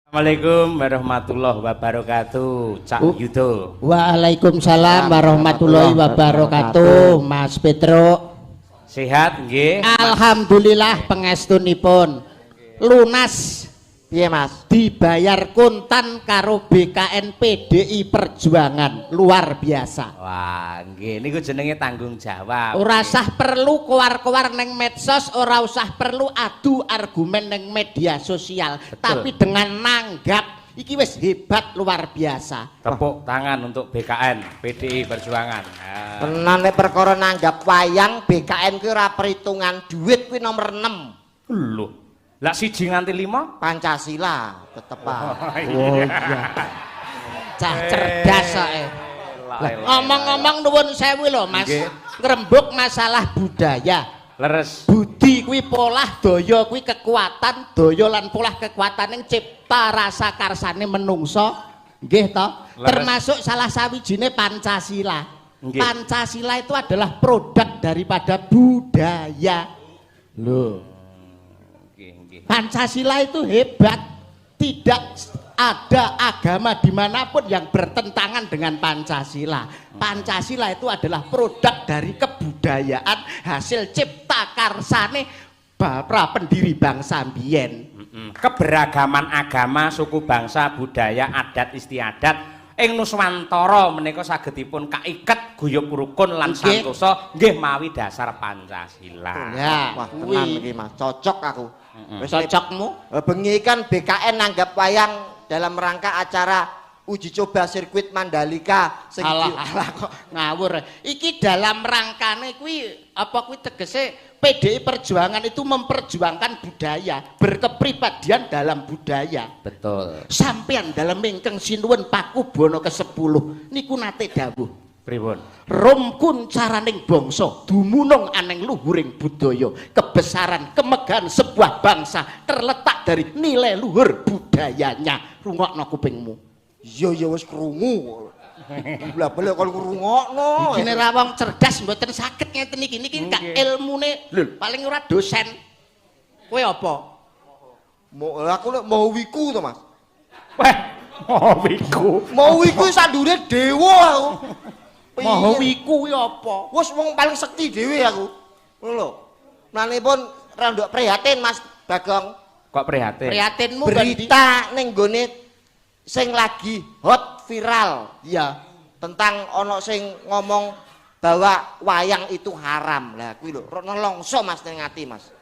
Assalamualaikum warahmatullahi wabarakatuh, Cak Yudo. Waalaikumsalam warahmatullahi wabarakatuh, Mas Petro. Sehat nggih? Alhamdulillah pengestunipun. Lunas. Piye Mas? Dibayar kontan karo BKN PDI Perjuangan, luar biasa. Wah, nggih niku jenenge tanggung jawab. Ora usah perlu kowar-kowar neng medsos, ora usah perlu adu argumen neng media sosial. Betul. Tapi dengan nanggap iki wis hebat luar biasa. Tepuk tangan untuk BKN PDI Perjuangan. Nah, Tenan nek perkara nanggap wayang BKN kuwi ora perhitungan duit kuwi nomor 6. lho. Lah siji nganti 5? Pancasila tetep Oh, iya. Cah cerdas ae. Ngomong-ngomong nuwun sewu lho Mas. Nggih. Ngrembug masalah budaya. Leres. Budi kuwi polah, daya kuwi kekuatan, daya lan polah kekuatan yang cipta rasa karsane menungso. Nggih to? Leres. Termasuk salah sawijine Pancasila. Nggih. Pancasila itu adalah produk daripada budaya. Loh. Nggih. Pancasila itu hebat, tidak ada agama dimanapun yang bertentangan dengan Pancasila. Pancasila itu adalah produk dari kebudayaan, hasil cipta karsane para pendiri bangsa mbiyen. Keberagaman agama, suku bangsa, budaya, adat istiadat ing Nuswantara menika sagedipun kaiket guyub rukun lan Nggih. santosa nggih mawi dasar Pancasila. Ya, Wah, kuwi tenan iki Mas. Cocok aku. Wis cocokmu. bengi kan BKN nanggap wayang dalam rangka acara uji coba sirkuit Mandalika sing Alah kok ngawur. Iki dalam rangkane kuwi apa kuwi tegese PDI Perjuangan itu memperjuangkan budaya, berkepribadian dalam budaya. Betul. Sampean dalam ingkang sinuwun Pakubono ke-10 niku nate dawuh. Pripun? Romkun caraning bangsa dumunung aneng luhuring budaya, kebesaran kemegahan sebuah bangsa terletak dari nilai luhur budayanya. Rungokno kupingmu. iya wis krungu. Lah boleh kon ngrungokno. Iki nek wong cerdas mboten saged ngeten iki. Niki gak Nggih. ilmune paling ora dosen. Kowe apa? Aku nek mau wiku to Mas. Wah, mowiku. Mau wiku sandure dewa aku. Maha wiku kuwi apa? Wes wong paling sekti dhewe aku. Ngono lho. Nanipun randok prihatin Mas Bagong. Kok prihatin? Prihatinmu Berita ning gone sing lagi hot viral iya. tentang ono sing ngomong bahwa wayang itu haram. Lah kuwi lho, nelongso Mas ning ati Mas.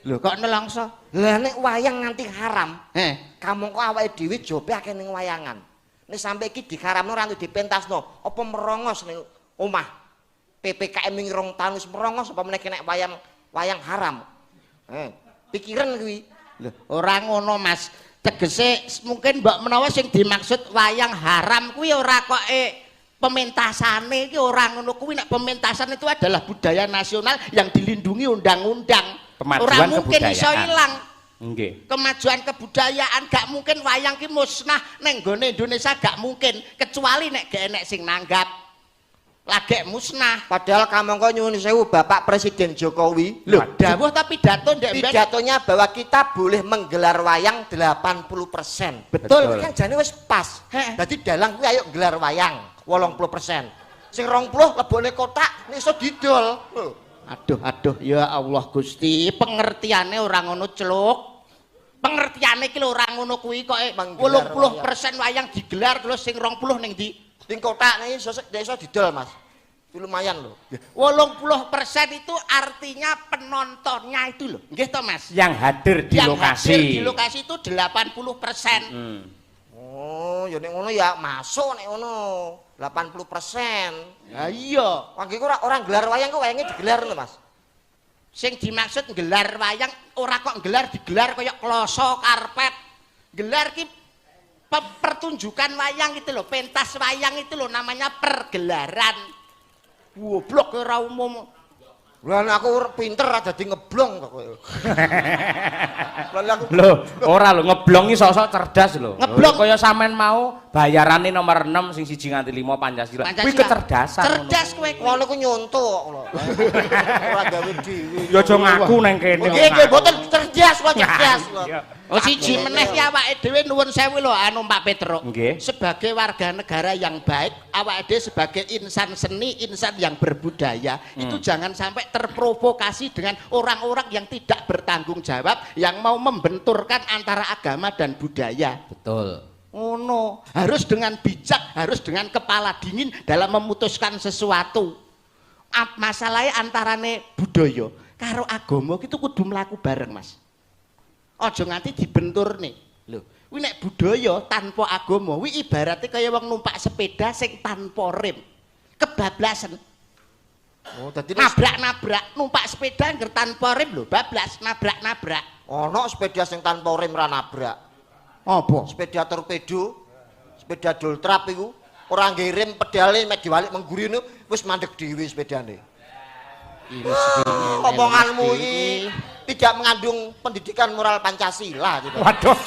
Lho kok nelongso? Lah nek wayang nganti haram, Kamong kok awake dhewe jobe akeh ning wayangan. Nek sampe iki diharamno ora dipentasno, apa merongos ning omah. PPKM ning 2 tahun wis merongos apa meneh nek wayang haram. Pikiran kuwi. Lho, ora ngono Mas. Tegese mungkin mbok menawa sing dimaksud wayang haram kuwi ora kok pementasane iki ora ngono kuwi. Nek pementasan itu adalah budaya nasional yang dilindungi undang-undang. Kemajuan Ora mungkin kebudayaan. iso ilang. Nggih. Kemajuan kebudayaan gak mungkin wayang ki musnah ning gone Indonesia gak mungkin kecuali nek gak enek sing nanggap. Lagi musnah. Padahal kamangka nyuwun sewu Bapak Presiden Jokowi Loh, dawuh tapi pidato ndek mben. pidatonya bahwa kita boleh menggelar wayang 80%. Betul. Ini kan jane wis pas. Heh. Dadi dalang kuwi ayo gelar wayang 80%. Sing 20 lebone kotak nek iso didol. Aduh, ya Allah Gusti, pengertiane ora ngono celuk. Pengertiane iki lho ora ngono kuwi kok 80% wayang digelar terus sing 20 ning ndi? Ning kotak nek iso didol, Mas. Itu lumayan loh. 80% itu artinya penontonnya itu loh. Nggih to, Mas? Yang hadir di Yang lokasi. hadir di lokasi itu 80%. Oh, ya nek ngono ya masuk nek ngono. 80%. Ya iya. Wangge ora gelar wayang kok wayange digelar lho, Mas. Sing dimaksud gelar wayang ora kok gelar digelar kaya kloso karpet. Gelar ki pertunjukan wayang itu loh, pentas wayang itu loh namanya pergelaran. Goblok ora umum. Lah aku pinter ada dadi ngeblong kok kowe. Loh, ora lho ngeblong iki sok-sok cerdas lho. Ngeblong. Kaya sampean mau bayarane nomor 6 sing 1 nganti 5 Pancasila. Kuwi kecerdasan. Cerdas kowe kuwi. Ngono ku nyonto kok lho. Ora gawe dhewe. Ya aja ngaku nang kene. Nggih, nggih, mboten cerdas kok cerdas. Iya. Oh siji meneh ki awake dhewe nuwun sewu lho anu Pak Petruk. Nggih. Sebagai warga negara yang baik, awake dhewe sebagai insan seni, insan yang berbudaya, itu jangan sampai terprovokasi dengan orang-orang yang tidak bertanggung jawab yang mau membenturkan antara agama dan budaya. Betul. Oh no, harus dengan bijak, harus dengan kepala dingin dalam memutuskan sesuatu. Masalahnya antarane budaya karo agama itu kudu mlaku bareng, Mas. Aja nganti dibentur nih. Lho, kuwi nek budaya tanpa agama, kuwi ibaratnya kaya wong numpak sepeda sing tanpa rem. Kebablasan. Oh, dadi nabrak-nabrak, numpak sepeda ngger tanpa rem lho, bablas, nabrak-nabrak. ono sepeda sing tanpa rem ra nabrak. Apa? Sepeda torpedo, sepeda doltrap iku ora nggae rem pedale mek diwalik mengguri niku wis mandek dhewe sepedane. Omonganmu ini tidak mengandung pendidikan moral Pancasila gitu. Waduh.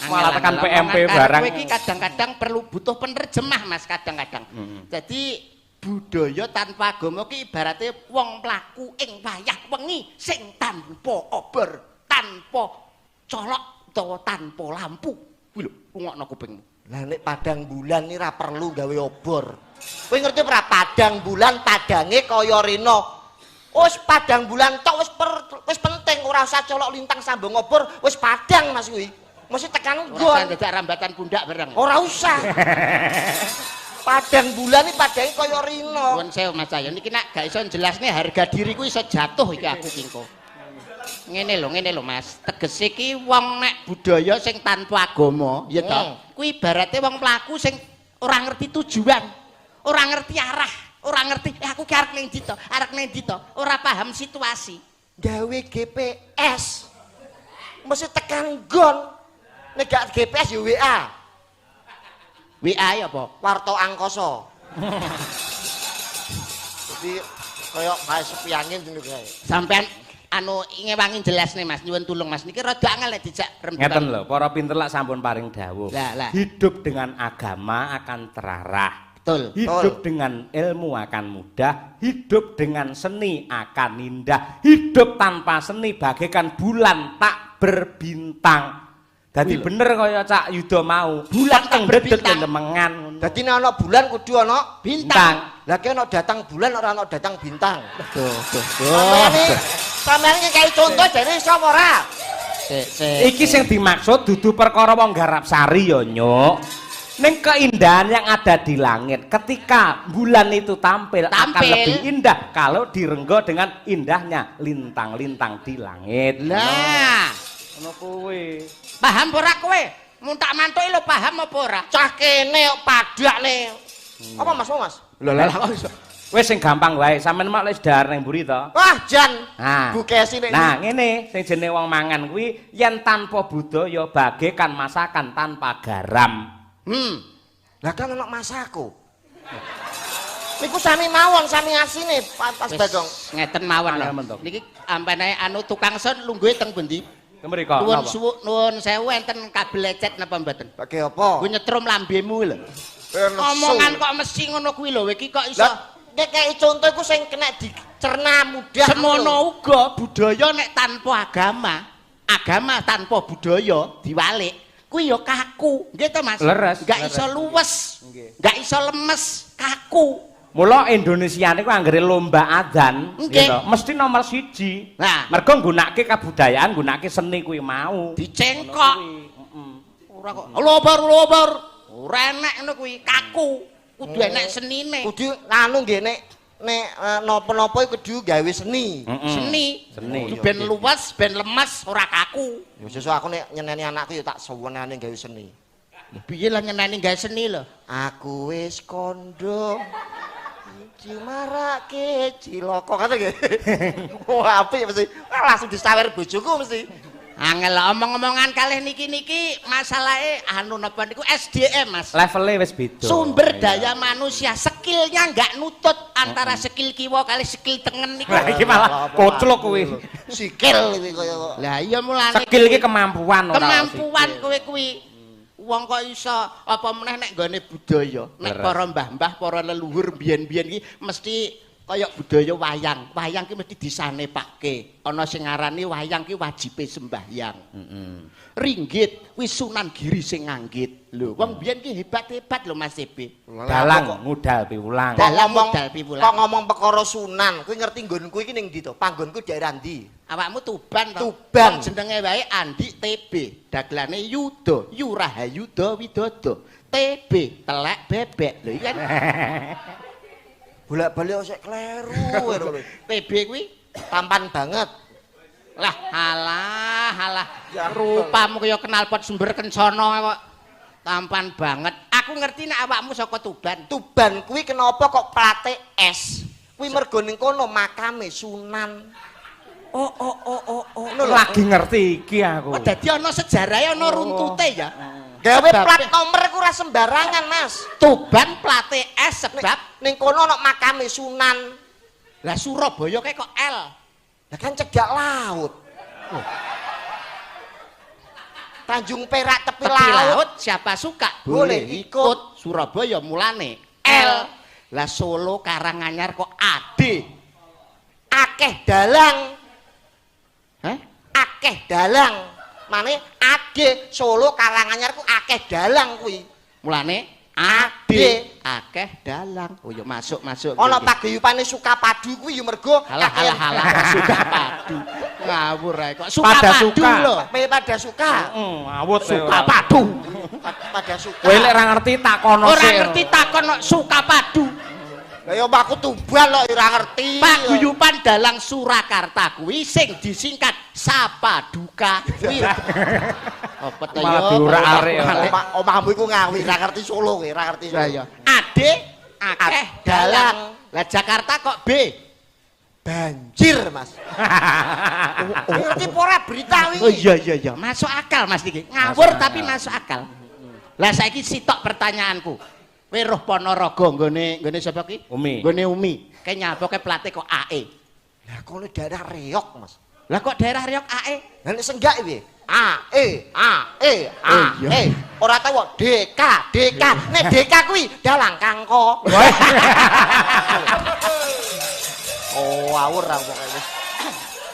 Malah tekan PMP barang. Kowe iki kadang-kadang perlu butuh penerjemah Mas kadang-kadang. Jadi budaya tanpa agama ki ibaratnya wong mlaku ing wayah wengi sing tanpa obor, tanpa colok utawa tanpa lampu. Kuwi lho, rungokno kupingmu. Lah nek padang bulan ini ra perlu gawe obor. Kowe ngerti ora padang bulan padange kaya rena. Wis padang bulan tok wis penting ora usah colok lintang sambung obor, wis padang Mas kuwi. Mesti tekan nggon. Ora dadak rambatan pundak bareng. Ora usah. Padang bulan iki padange kaya rena. Nuwun sewu Mas Cahyo niki nek gak iso jelasne harga diriku iso jatuh iki aku kingko. Ngene lho Mas, tegese iki wong nek budaya sing tanpa agama, ya toh. Kuwi ibarate wong mlaku sing ora ngerti tujuan, ora ngerti arah, ora ngerti aku ki arep ning ndi to, ora paham situasi. Gawe GPS. Mesti tekan nggon. Nek gak GPS ya WA. WA ya apa? Warta angkasa. Jadi kaya bae sepi angin ngono kae. Sampean anu ngewangi jelas nih Mas, nyuwun tulung Mas. Niki rada angel nek dijak rembugan. Ngeten lho, para pinter lak sampun paring dawuh. Lah. Hidup dengan agama akan terarah. Betul. Hidup dengan ilmu akan mudah, hidup dengan seni akan indah. Hidup tanpa seni bagaikan bulan tak berbintang. Dadi bener kaya Cak Yuda mau. Bulan tak berbintang. Lemengan. Dadi nek ana bulan kudu ana Bintang. Lah ki ana datang bulan ora ana datang bintang. Tuh. Sampeyan iki kae contoh jane iso ora? Iki sing dimaksud dudu perkara wong garap sari ya, Nyuk. Ning keindahan yang ada di langit ketika bulan itu tampil akan lebih indah kalau direnggo dengan indahnya lintang-lintang di langit. Lah, ngono kuwi. paham ora kowe? Mun tak mantuki lho paham apa ora? Cah kene kok padakne. Apa Mas? Lho kok iso. Wis sing gampang wae, sampean mak wis dahar ning mburi to. Wah, jan. Nah, Bukesi nek. Nah, ngene sing jenenge wong mangan kuwi yen tanpa budaya bagaikan masakan tanpa garam. Lah kan ana masako. Niku sami mawon, sami asine pas Bagong. Ngeten mawon lho. Niki ampene anu tukang son lungguhe teng pundi? Kemriko. Nuwun sewu enten kabel lecet napa mboten? Bagi apa? Ku nyetrum lambemu lho. Omongan kok mesti ngono kuwi lho, iki kok iso. Nek kaya contoh iku sing kena dicerna mudah. Semono uga budaya nek tanpa agama tanpa budaya diwalik, kuwi ya kaku. Nggih to Mas? Enggak iso luwes, enggak iso lemes, kaku. Mula Indonesia niku anggere lomba adzan gitu, mesti nomor 1. Nah, mergo nggunakake kabudayaan, nggunakake seni kuwi mau. Dicengkok. Ora kok lobor. Ora enek ngono kuwi, kaku. Kudu enek senine. Kudu anu nggih nek napa-napa kudu gawe seni. Seni. Ben luwes, ben lemes, ora kaku. Ya sesuk aku nek nyeneni anakku ya tak sewenane gawe seni. Piye lah nyeneni gawe seni lho? Aku wis kondo. Cimarake ciloko kata nggih. Wah, apik mesti. Langsung disawer bojoku mesti. Angel omong-omongan kalih niki masalahe anu napa niku SDM Mas. Levelnya wis beda. Sumber daya manusia, skillnya enggak nutut antara skill kiwa kali skill tengen niku. Lah iki malah koclok kuwi. Sikil iki kaya. Lah iya mulane skill iki kemampuan ora. Kemampuan kowe kuwi. Wong kok iso apa meneh nek nggone budaya. Nek para mbah-mbah, para leluhur biyen-biyen iki mesti kaya budaya wayang. Wayang ki mesti disanepake. Ana sing ngarani wayang ki wajibe sembahyang. Ringgit kuwi Sunan Giri sing nganggit. Lho, wong biyen ki hebat-hebat lho Mas CB. Dalang ngudal piwulang. Dalang modal piwulang. Kok ngomong perkara Sunan, kuwi ngerti nggonku iki ning ndi to? Panggonku daerah ndi? Awakmu Tuban to? Tuban. Jenenge wae Andi TB. Dagelane Yuda, Yurahayuda Widodo. TB, telek bebek. Lho iki kan Bolak-balik sik kleru lho. TB kuwi Tampan banget. lah halah rupamu kaya knalpot sumber kencana kok tampan banget. Aku ngerti nek awakmu saka Tuban. Tuban kuwi kenapa kok plate es? Kuwi mergo ning kono makame Sunan. Oh. Lagi ngerti iki aku. Oh, dadi ana sejarahe ana runtute ya. Gawe Sebab- plat nomor ku ora sembarangan, Mas. Tuban plate S sebab Ning kono ana makame Sunan. lah Surabaya kayak kok L. Lah kan cedhak laut. Tanjung Perak tepi Tepi laut. laut siapa suka Boleh ikut. Surabaya mulane L. Lah Solo Karanganyar kok AD. Akeh dalang. Hah? Akeh dalang. Mane ade Solo Karanganyar ku akeh dalang kuwi. Mulane AD. akeh dalang. Oh ya masuk. Ana paguyupane Sukapadu kuwi ya mergo halah suka padu. Ngawur ae kok Pada suka padu suka. lho. pada suka. Awut Suka padu. Pada suka. Kowe lek ora ngerti takono Ora ngerti takon kok suka padu. Lah ya aku Tuban lho ora ngerti. Paguyuban dalang Surakarta kuwi sing disingkat Sapaduka kuwi. Apa to Malah yo? diurak-arik ya. Omahmu iku ngawi ora ngerti Solo kowe, ora ngerti. Lah ya. Ade akeh dalang. Lah Jakarta kok B. Banjir, Mas. Ngerti apa ora berita Oh wingi? iya. Masuk akal Mas iki. Ngawur tapi masuk akal. Lah saiki sitok pertanyaanku. Kowe roh Ponorogo nggone sapa ki? Umi. Nggone Umi. Kae nyapoke plate kok AE. Lah kono daerah Reok, Mas. Lah kok daerah Riok AE? Lah nek senggak piye? AE. iya. Ora tau kok DK. Nek DK kuwi dalang kangko. Oh, awur aku pokoke.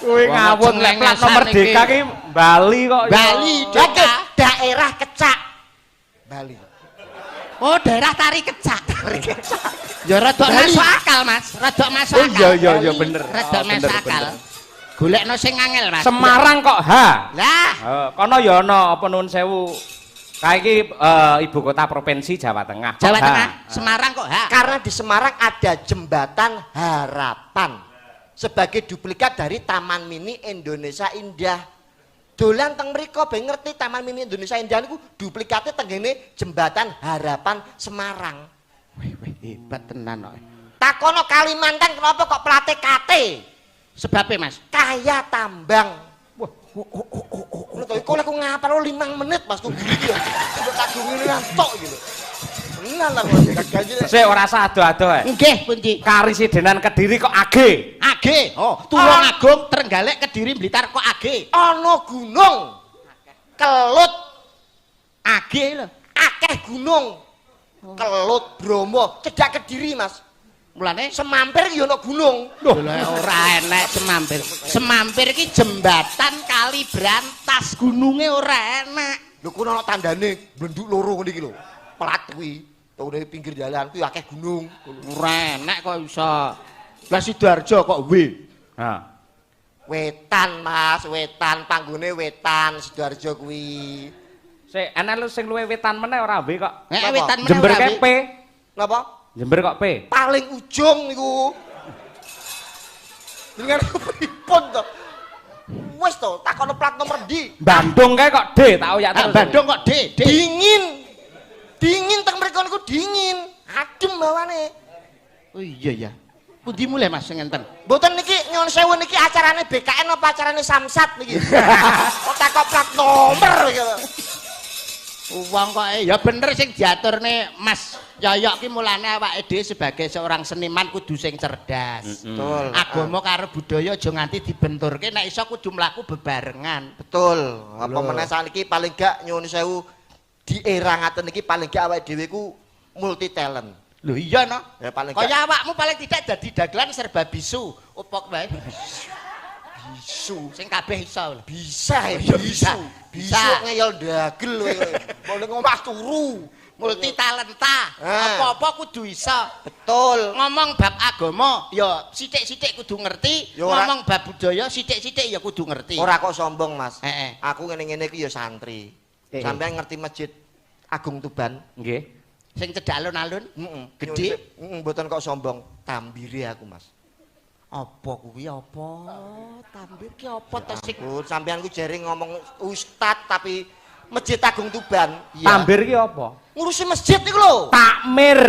Kowe ngawut lek plat nomor DK ki Bali kok. Bali, Dadi DK. daerah Kecak. Bali. Oh, daerah Tari Kecak. Ya rada masuk akal, Mas. Rada masuk Oh akal. iya bener. Rada Oh, masuk bener, akal. bener. Golekno sing angel, Mas. Semarang kok H. Lah, Kono ya ana apa nuwun sewu. Kae iki ibu kota provinsi Jawa Tengah. Kok Jawa H? Tengah, Semarang kok ha. Karena di Semarang ada jembatan Harapan sebagai duplikat dari Taman Mini Indonesia Indah. Dolan teng mriko ben ngerti Taman Mini Indonesia Indah niku duplikate tenggene jembatan Harapan Semarang. Wih, hebat tenan kok. Takono Kalimantan kenapa kok plate KT? Sebabnya, Mas. Kaya tambang. Wah, ngono to iku lek aku ngapal 5 menit Mas kok gini ya. Coba tak gungine ngantuk gitu. Tenan lah kok ganjil. Sik ora sado-ado ae. Nggih, pundi? Karisidenan Kediri kok AG. AG. Oh, Tulungagung, Trenggalek, Kediri, Blitar kok AG. Ana gunung. Kelut AG lho. akeh gunung. Kelut, Bromo, cedhak Kediri, Mas. Mulane Semampir ya ana gunung. lho ora enek Semampir. Semampir iki jembatan kali Brantas, gununge ora enek. Lho kono ana tandane blenduk loro ngene iki lho. Plat kuwi. Tone pinggir jalan kuwi akeh gunung. Ora enek kok iso. Lah Sidoarjo kok W. Ha. Wetan, Mas, wetan, panggone wetan Sidoarjo kuwi. Sik ana lu sing luwih wetan meneh ora W kok. Nek Napa? wetan meneh Jember ora ke W. P. Napa? Jember kok P. Paling ujung niku. Dengar pripun to? Wes to, takono plat nomor ndi? Bandung kae kok D tak oyak Ah, terus. Bandung kok D. Dingin. Dingin teng mriko niku dingin. Adem bawane. Oh iya ya. Pundi mulai Mas sing ngenten? Mboten niki nyuwun sewu niki acarane BKN apa acarane Samsat niki? Kok takok plat nomor iki lho. Wong kok ya bener sing diaturne Mas Yoyok ki mulane awake dhewe sebagai seorang seniman kudu sing cerdas. Betul. Agama karo budaya aja nganti dibenturke, nek iso kudu mlaku bebarengan. Betul. Apa meneh sakniki paling gak nyuwun sewu di era ngaten iki paling gak awake dhewe ku multi talent. Lho iya no. Ya paling Kaya awakmu paling tidak dadi dagelan serba bisu. Opok wae. bisu. Sing kabeh iso. Bisa ya, Iya, bisu. bisa. Bisu ngeyel dagel kowe. Mulai ngomah turu. Multi talenta. Ah. Apa-apa kudu iso. Betul. Ngomong bab agama ya sithik-sithik kudu ngerti. Ya ora- Ngomong bab budaya sithik-sithik ya kudu ngerti. Ora kok sombong, Mas. Heeh. Aku ngene-ngene iki ya santri. Sampeyan ngerti Masjid Agung Tuban? Nggih. Sing cedhak alun-alun. Heeh. Gede? Mboten kok sombong. Tambire aku, Mas. Apa kuwi apa? Tambir ki apa to sing Sampeyan ku jare ngomong ustad tapi Masjid Agung Tuban. Tambir ki apa? Ngurusi masjid iku lho. Takmir.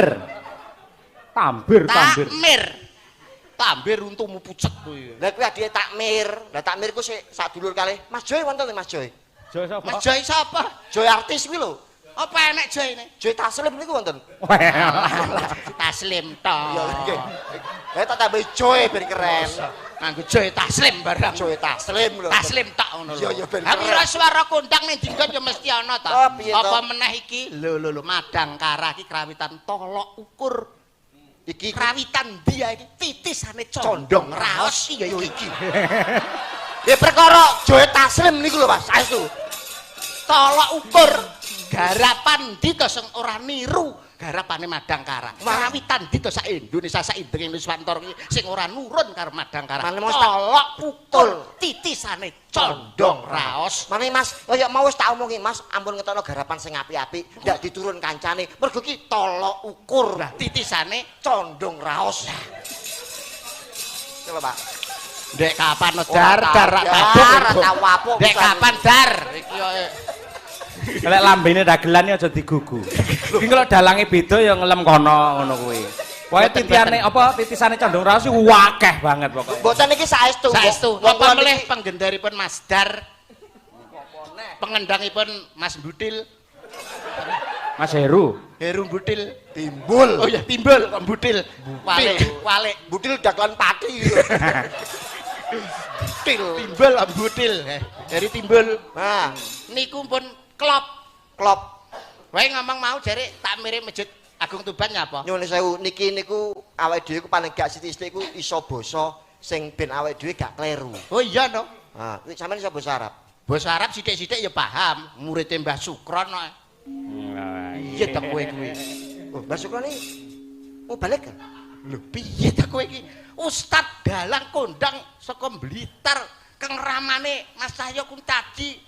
Tambir. takmir. Tambir untumu pucet kuwi. Lah kuwi adike takmir. Lah takmir ku sik sadulur kalih. Mas Joy wonten lho Mas Joy. Jo sapa? Mas Joy sapa? Joy artis kuwi lho. Apa enek Joyne? Joy Taslim niku wonten. Taslim to. Ya nggih. Lah tak tambah Joy ben keren. Nganggo Joy Taslim barang. Joy Taslim lho. Taslim tok ngono lho. Iya, iya, ben Aku keren. ora swara kondang ning dinggon ya mesti ana ta. Oh, piye to? Apa meneh iki? Lho madang kara iki krawitan tolok ukur. Iki Krawitan dia iki titisane condong raos iya iki. ya perkara Joy Taslim niku lho Mas. Saestu. Tolok ukur garapan dito sing ora niru garapane Madangkara. Krawitan dito sak Indonesia sak indenge Nuswantara iki sing ora nurun karo Madangkara. Mane Mas Tolok ukur titisane condong raos. Mane Mas, kaya mau wis tak omongi Mas, ampun ngetokno garapan sing apik-apik, ndak diturun kancane. Mergo ki tolok ukur. Lah titisane Condong raos. Coba Pak. Dek kapan no, Ora dar rak dar, tabuk. rak tawapuk Dek pisan. kapan dar iki yo Lek lambene dagelan ya aja digugu. Iki kalau dalange beda ya ngelem kono ngono kuwi. Pokoke titiane apa titisane condong raos iki wakeh banget pokoke. Mboten iki saestu. saestu. Wong Apa kula melih niki- penggendaripun Mas Dar? Pengendangipun Mas Butil, Mas Heru. Heru Butil. timbul. Oh ya timbul kok Butil. Walik. Budil dagelan pati. Til. Timbul kok Butil. Dari timbul. Nah, Niku pun klop. klop. Wae ngomong mau jare tak mirip Masjid Agung Tuban nyapa? Nyuwun sewu niki niku awake dhewe ku paling gak sithik-sithik ku iso basa sing ben awake dhewe gak kleru. Oh iya no. Nah, kuwi sampeyan iso basa Arab. Basa Arab sithik-sithik ya paham. Muridé Mbah Sukron kok. Iya ta kowe kuwi. Oh, Mbak Sukron iki mau balik kan? Lho piye ta kowe iki? Ustad dalang kondang saka Blitar keng ramane Mas Cahyo Kuntaji.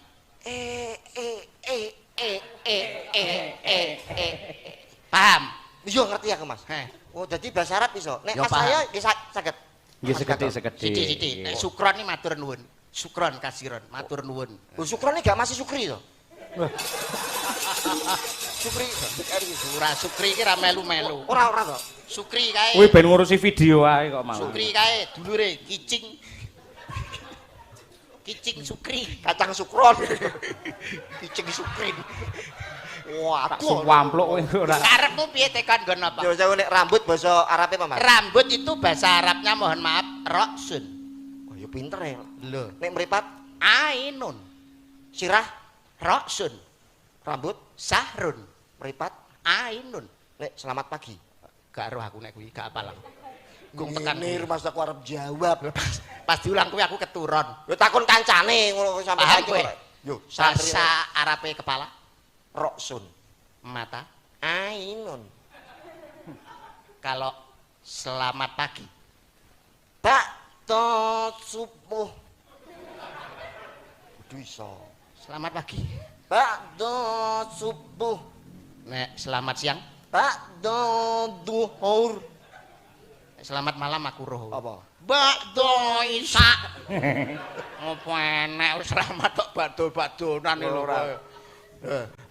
Paham? Iya ngerti aku Mas. Heh. Oh, jadi bahasa Arab iso. Nek Ya, Mas paham. saya bisa saged. Nggih sekedhik-sekedhik. Sithik-sithik. Nek Sukron iki matur nuwun. Sukron kasiron, matur nuwun. Oh, Sukron iki gak masih Sukri to? Sukri. Ora Sukri iki ra melu-melu. Ora to. Sukri kae. Kuwi ben ngurusi video ae kok malah. Sukri kae dulure Kicing. Kicing Sukri. Kacang Sukron. Kicing Sukri. Wah, Tak suwampluk kowe ora. Karepmu piye tekan nggon apa? Yo saya nek rambut bahasa Arabe apa Mas? Rambut itu bahasa Arabnya mohon maaf roksun. Oh, yo pinter ya. Lho, Nek mripat ainun. sirah Roksun. rambut Sahrun. mripat Ainun. nek selamat pagi. Gak roh aku nek kuwi gak apal aku. Gung tekan Ngene Mas aku arep jawab. pas diulang kuwi aku keturun. Yo takon kancane ngono sampe Paham saiki. kowe? Yo, santri Bahasa Arabe kepala, Roksun. mata. Ainun. Kalau selamat pagi. Bakto subuh. Kudu iso. Selamat pagi. Bakto subuh. Nek selamat siang. Bakto duhur. Nek selamat malam aku roh. Apa? Bakdo Isa. Apa enek wis selamat kok bakdo-bakdonan lho.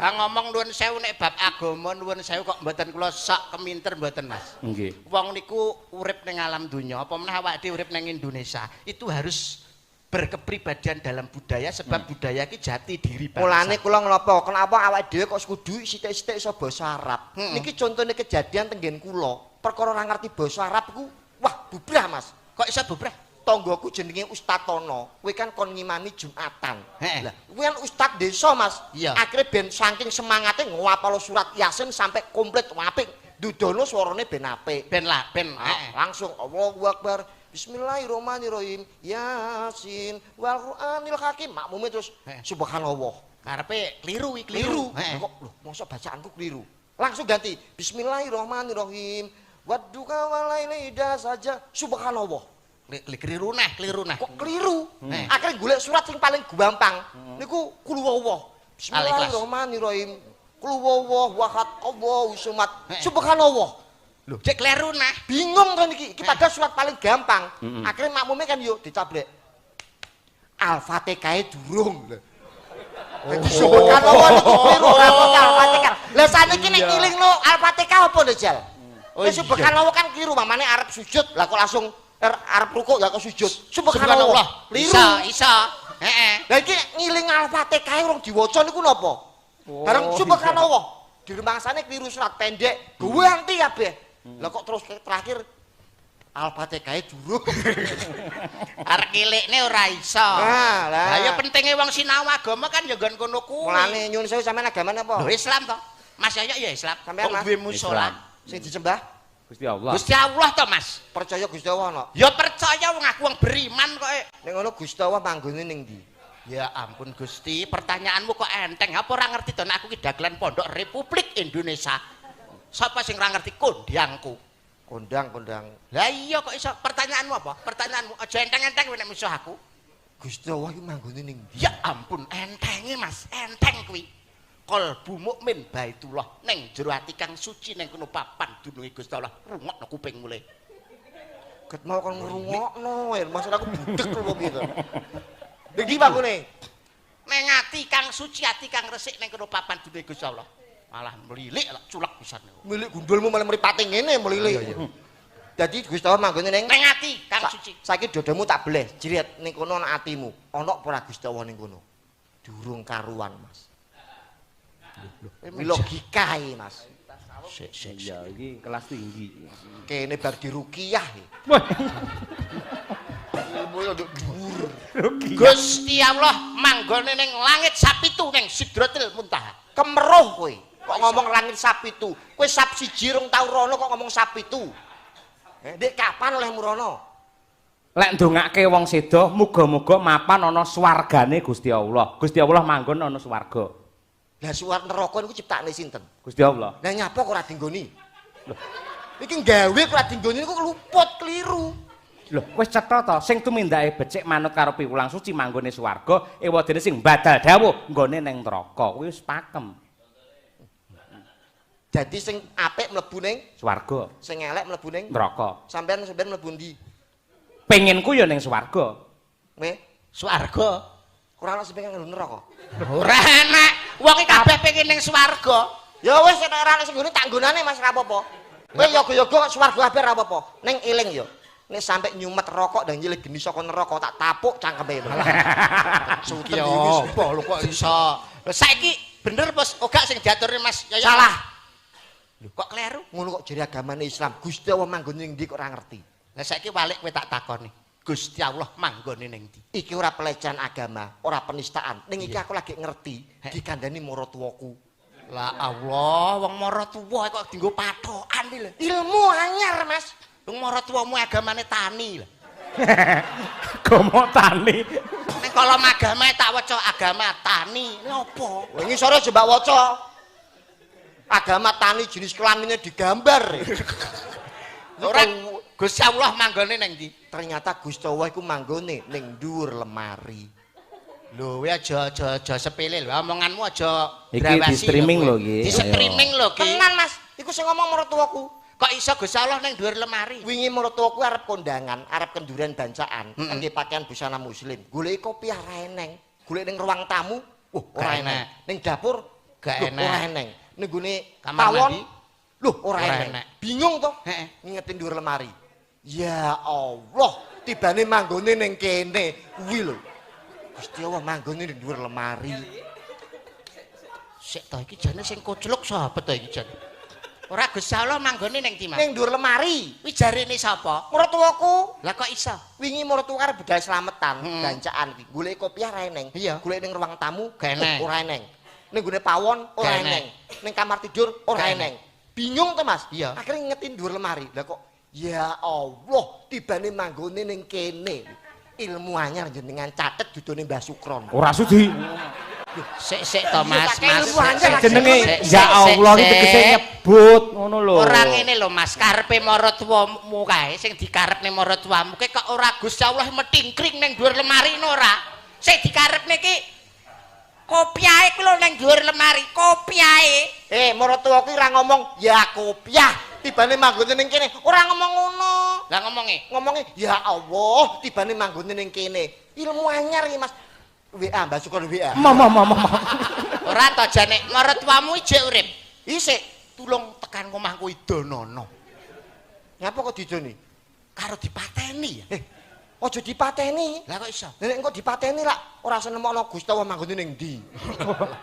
Ah ngomong nuwun sewu nek bab agama nuwun sewu kok mboten kula sak keminter mboten Mas. Nggih. Wong niku urip ning alam donya apa meneh awake dhewe urip ning Indonesia itu harus berkepribadian dalam budaya sebab budaya ki jati diri bangsa. Mulane kula ngopo? Kenapa awake dhewe kok kudu sithik-sithik iso basa Arab? Niki contone kejadian tenggen kula. Perkara ora ngerti basa Arab ku, wah bubrah Mas. Kok iso bubrah? Tanggoku jenenge Ustaz Tono. Kuwi kan kon ngimami Jumatan. Heeh. Lah, kuwi kan ustaz desa, Mas. Iya. Akhire ben saking semangate ngapal surat Yasin sampai komplit apik. dudono suarane ben apik. Ben Langsung Allahu Akbar. Bismillahirrahmanirrahim. Yasin wal Qur'anil Hakim. Makmume terus subhanallah. Karepe kliru. Kok lho, mosok bacaanku kliru. Langsung ganti. Bismillahirrahmanirrahim. Wadduka walaili ida saja subhanallah. Kliru nah. Kok keliru? Akhirnya golek surat sing paling gampang. Niku kul huwallah. Bismillahirrahmanirrahim. Kul huwallah wahad Allahu samad. Subhanallah. Lho, cek kleru nah. Bingung kan iki. Iki padahal surat paling gampang. Akhirnya makmume kan yo dicablek. Al-Fatihah durung. Jadi subhanallah niku keliru Al-Fatihah. Lah saniki nek ngilingno Al-Fatihah apa lho, Jal? Subhanallah kan keliru, mamane arep sujud. Lah kok langsung arep rukuk ya kok sujud. Subhanallah. Isa. Heeh. Lah iki ngiling Al-Fatihah urung diwaca niku napa? Bareng subhanallah. Dirumangsane keliru surat pendek, ganti kabeh. Lah kok terus terakhir Al-Fatihah durung. Arek kilikne ora iso. Lah ya pentinge wong sinau agama kan ya nggon kono kuwi. Mulane nyuwun sewu sampean agamane apa? Lho Islam to. Mas ya Islam. Sampean Mas duwe musala sing disembah Gusti Allah. Gusti Allah to, Mas. percaya Gusti Allah ana. Ya percaya wong aku wong beriman kok. Nek ngono Gusti Allah manggone ning ndi? Ya ampun Gusti, pertanyaanmu kok enteng. Apa ora ngerti to nek aku ki dagelan Pondok Republik Indonesia. Sapa sing ora ngerti kondangku? Kondang. Lah iya kok iso pertanyaanmu apa? Pertanyaanmu aja enteng-enteng nek musuh aku. Gusti Allah iki manggone ning ndi? Ya ampun entenge Mas, enteng kuwi. Kalbu mukmin Baitullah ning jero ati kang suci ning kono papan dununge Gusti Allah. Rungokno kupingmu le. Ket mau kon ngrungokno, maksud aku budek lho piye to. Ning ndi pangune? Ning ati kang suci, ati kang resik ning kono papan dununge Gusti Allah. Malah melilik lak culak pisan niku. Milik gundulmu malah mripate ngene melilik. Dadi Gusti Allah manggone ning ati kang suci. Saiki dodomu tak beleh, jiret ning kono ana atimu. Ana apa ora Gusti Allah ning kono? Durung karuan, Mas. Logika iki, Mas. Sik. Ya iki kelas tinggi. Kene bar diruqyah. Ilmu yo dhuwur. Gusti Allah manggone ning langit sapitu ning Sidratil Muntaha. Kemeruh kowe. Kok ngomong langit sapitu? Kowe sab siji rong tau rono kok ngomong sapitu. Dek kapan oleh murono? Lek ndongake wong sedo, muga-muga mapan ana swargane Gusti Allah. Gusti Allah manggon ana swarga. Lah suwar neraka niku ciptakane sinten? Gusti Allah. Lah nyapa kok ora dinggoni? Lho. Iki gawe kok ora dinggoni niku luput keliru. Lho, wis cetha to, sing tumindake becik manut karo piwulang suci manggone swarga, ewadene sing badal dawuh nggone ning neraka. Kuwi wis pakem. Jadi sing apik mlebu ning Swarga, sing elek mlebu ning neraka. Sampeyan mlebu ndi? Penginku ya ning swarga. Swarga. Ora ana sing pengen neraka. Ora enak. Wong iki kabeh pengen ning swarga. Ya wis nek ora ana sing nggone tak nggonane Mas ra apa-apa. Kowe yoga-yoga swarga kabeh ra apa-apa. Ning eling ya. Nek sampe nyumet rokok dan nyilih geni saka neraka tak tapuk cangkeme. Suten iki sapa lho kok iso. Lah saiki bener bos gak sing diaturne Mas Yoyo? Salah. Lho kok kleru? Ngono kok jere agamane Islam. Gusti Allah manggone ning ndi kok ora ngerti. Lah saiki balik kowe tak takoni. Gusti Allah manggone ning ndi? Iki ora pelecehan agama, ora penistaan. Ning iki aku lagi ngerti dikandani maratuwaku. Lah Allah, wong maratuwa kok dienggo patokan iki lho. Ilmu anyar, Mas. Wong maratuwamu agamane tani lho. Agama tani. Nek kalau agama tak waca agama tani. Ini apa? Wingi sore jebak waca. Agama tani jenis kelaminnya digambar. Ora Gusti Allah manggone ning ndi? Ternyata Gusti Allah iku manggone ning dhuwur lemari. Lho, kowe aja sepele lho, omonganmu aja Iki di streaming lho iki. Di streaming lho iki. Tenan Mas, iku sing ngomong maratuwaku. Kok iso Gusti Allah ning dhuwur lemari? Wingi maratuwaku arep kondangan, arep kenduran bancaan, ngangge pakaian busana muslim. Goleki kopiah ra eneng. Golek ning ruang tamu, ora enek. Ning dapur gak enek. Ora eneng. Ning gone Kamar tawon, mandi? lho ora Ora enek. enek. Bingung to? Heeh. Ngingetin dhuwur lemari. Ya Allah, tibane manggone ning kene kuwi lho. Gusti Allah manggone ning dhuwur lemari. Sik to iki jane sing kocluk sapa to iki jane? Ora Gusti Allah manggone ning ndi, Mas? Ning dhuwur lemari. Kuwi jarene sapa? Maratuwaku. Lah kok iso? Wingi maratuwaku arep budal slametan, bancaan iki. Golek kopiah ra eneng. Iya. Golek ning ruang tamu gak eneng. ora eneng. Ning gone pawon ora Gak eneng. eneng. Ning kamar tidur ora Gak eneng. Bingung to Mas? Iya. Akhirnya ngetin dhuwur lemari. Lah kok ya Allah, tibane manggone ning kene. Ilmu anyar jenengan catet dudune Mbah Sukron. Ora sudi. Sik to Mas, Mas. Jenenge ya Allah iki tegese nyebut ngono lho. Ora ngene lho Mas, karepe maratuwamu kae sing dikarepne maratuwamu ki kok ora Gusti Allah metingkring ning dhuwur lemari ora. Sing dikarepne ki kopiahe ku lho ning dhuwur lemari, kopiahe. Maratuwa ki ora ngomong ya kopiah. Tibane manggone ning kene, ora ngomong ngono. Lah ngomongnya Ya Allah, tibane manggone ning kene. Ilmu anyar iki Mas. WA Mbak Sukron WA. ora to jane maratuwamu ijek urip. Isik Tulung tekan omahku Idonono. ngapa kok didoni? Karo dipateni ya. Aja dipateni. Lah kok iso? Nek engko dipateni lak ora senemokno Gustawa manggone ning ndi.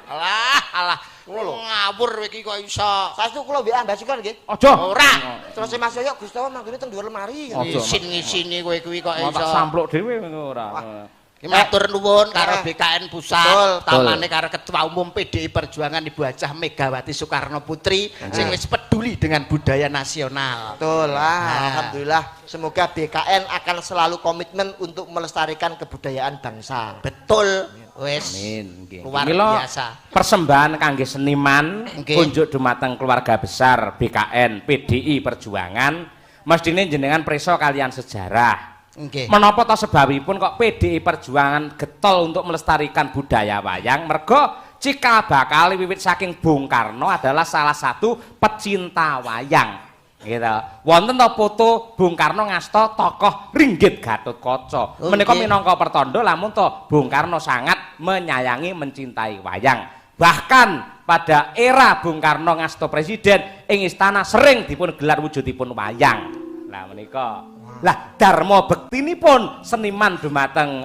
Alah. Ngawur iki kok iso. Saestu kula WA Mbak Sukron nggih. Aja. Ora. Terus Mas Yoyo Gustawa manggone teng dhuwur lemari. Ngisin-ngisini kowe kuwi kok Tak iso. sampluk dhewe ora. Ki matur nuwun karo BKN Pusat, Betul. tamane karo Ketua Umum PDI Perjuangan Ibu Hajah Megawati Soekarno Putri sing wis peduli dengan budaya nasional. Betul lah, alhamdulillah. Semoga BKN akan selalu komitmen untuk melestarikan kebudayaan bangsa. Betul. Wis. Amin nggih. Luar Mila biasa. persembahan kangge seniman Nggih. kunjuk dumateng keluarga besar BKN PDI Perjuangan mestine jenengan preso kalian sejarah. Nggih. Menapa ta sebabipun kok PDI Perjuangan getol untuk melestarikan budaya wayang mergo cikal bakal wiwit saking Bung Karno adalah salah satu pecinta wayang gitu. Wonten ta foto Bung Karno ngasta tokoh Ringgit Gatotkaca. Menika minangka pertanda lamun to Bung Karno sangat menyayangi mencintai wayang. Bahkan pada era Bung Karno ngasta presiden ing istana sering dipun gelar wujudipun wayang. Lah menika lah Darmo bektinipun seniman dumateng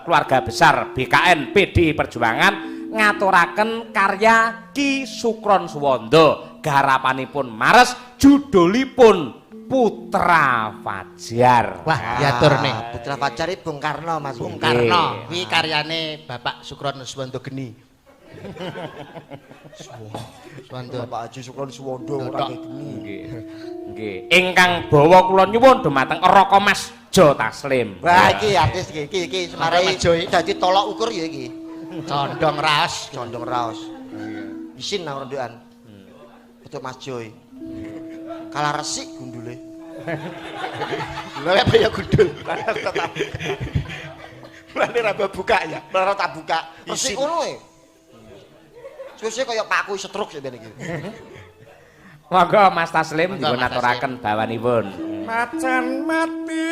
keluarga besar BKN PDI Perjuangan ngaturaken karya Ki Sukron Suwondo garapanipun mares judulipun Putra Fajar. Wah, yatur nih. Putra Fajar iki Bung Karno Mas. Bung Karno, kuwi karyane Bapak Sukron Suwondo Geni. Suwondo. Bapak Haji Sukron Suwondo ora geni. Nggih. Ingkang bawa kula nyuwun dumateng Raka Mas Jo Taslim. Wah iki artis iki semare dadi tolak ukur ya iki. Condong raos. Condong raos. Isin nang rondokan. Betul Mas Joy. Kalah resik gundule. Lha apa ya gundul? Mulane ra buka ya. Ora tak buka. Resik ngono e. Suwe kaya pakku setruk sik ben iki. Monggo Mas Taslim dipun aturaken bawanipun. Macan mati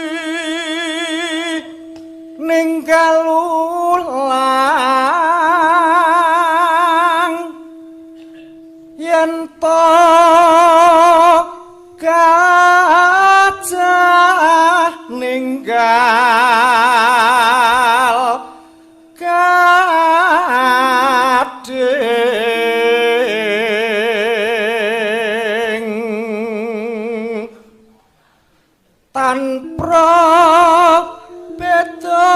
ninggal ulang yen to gajah ninggal gading tanpa beda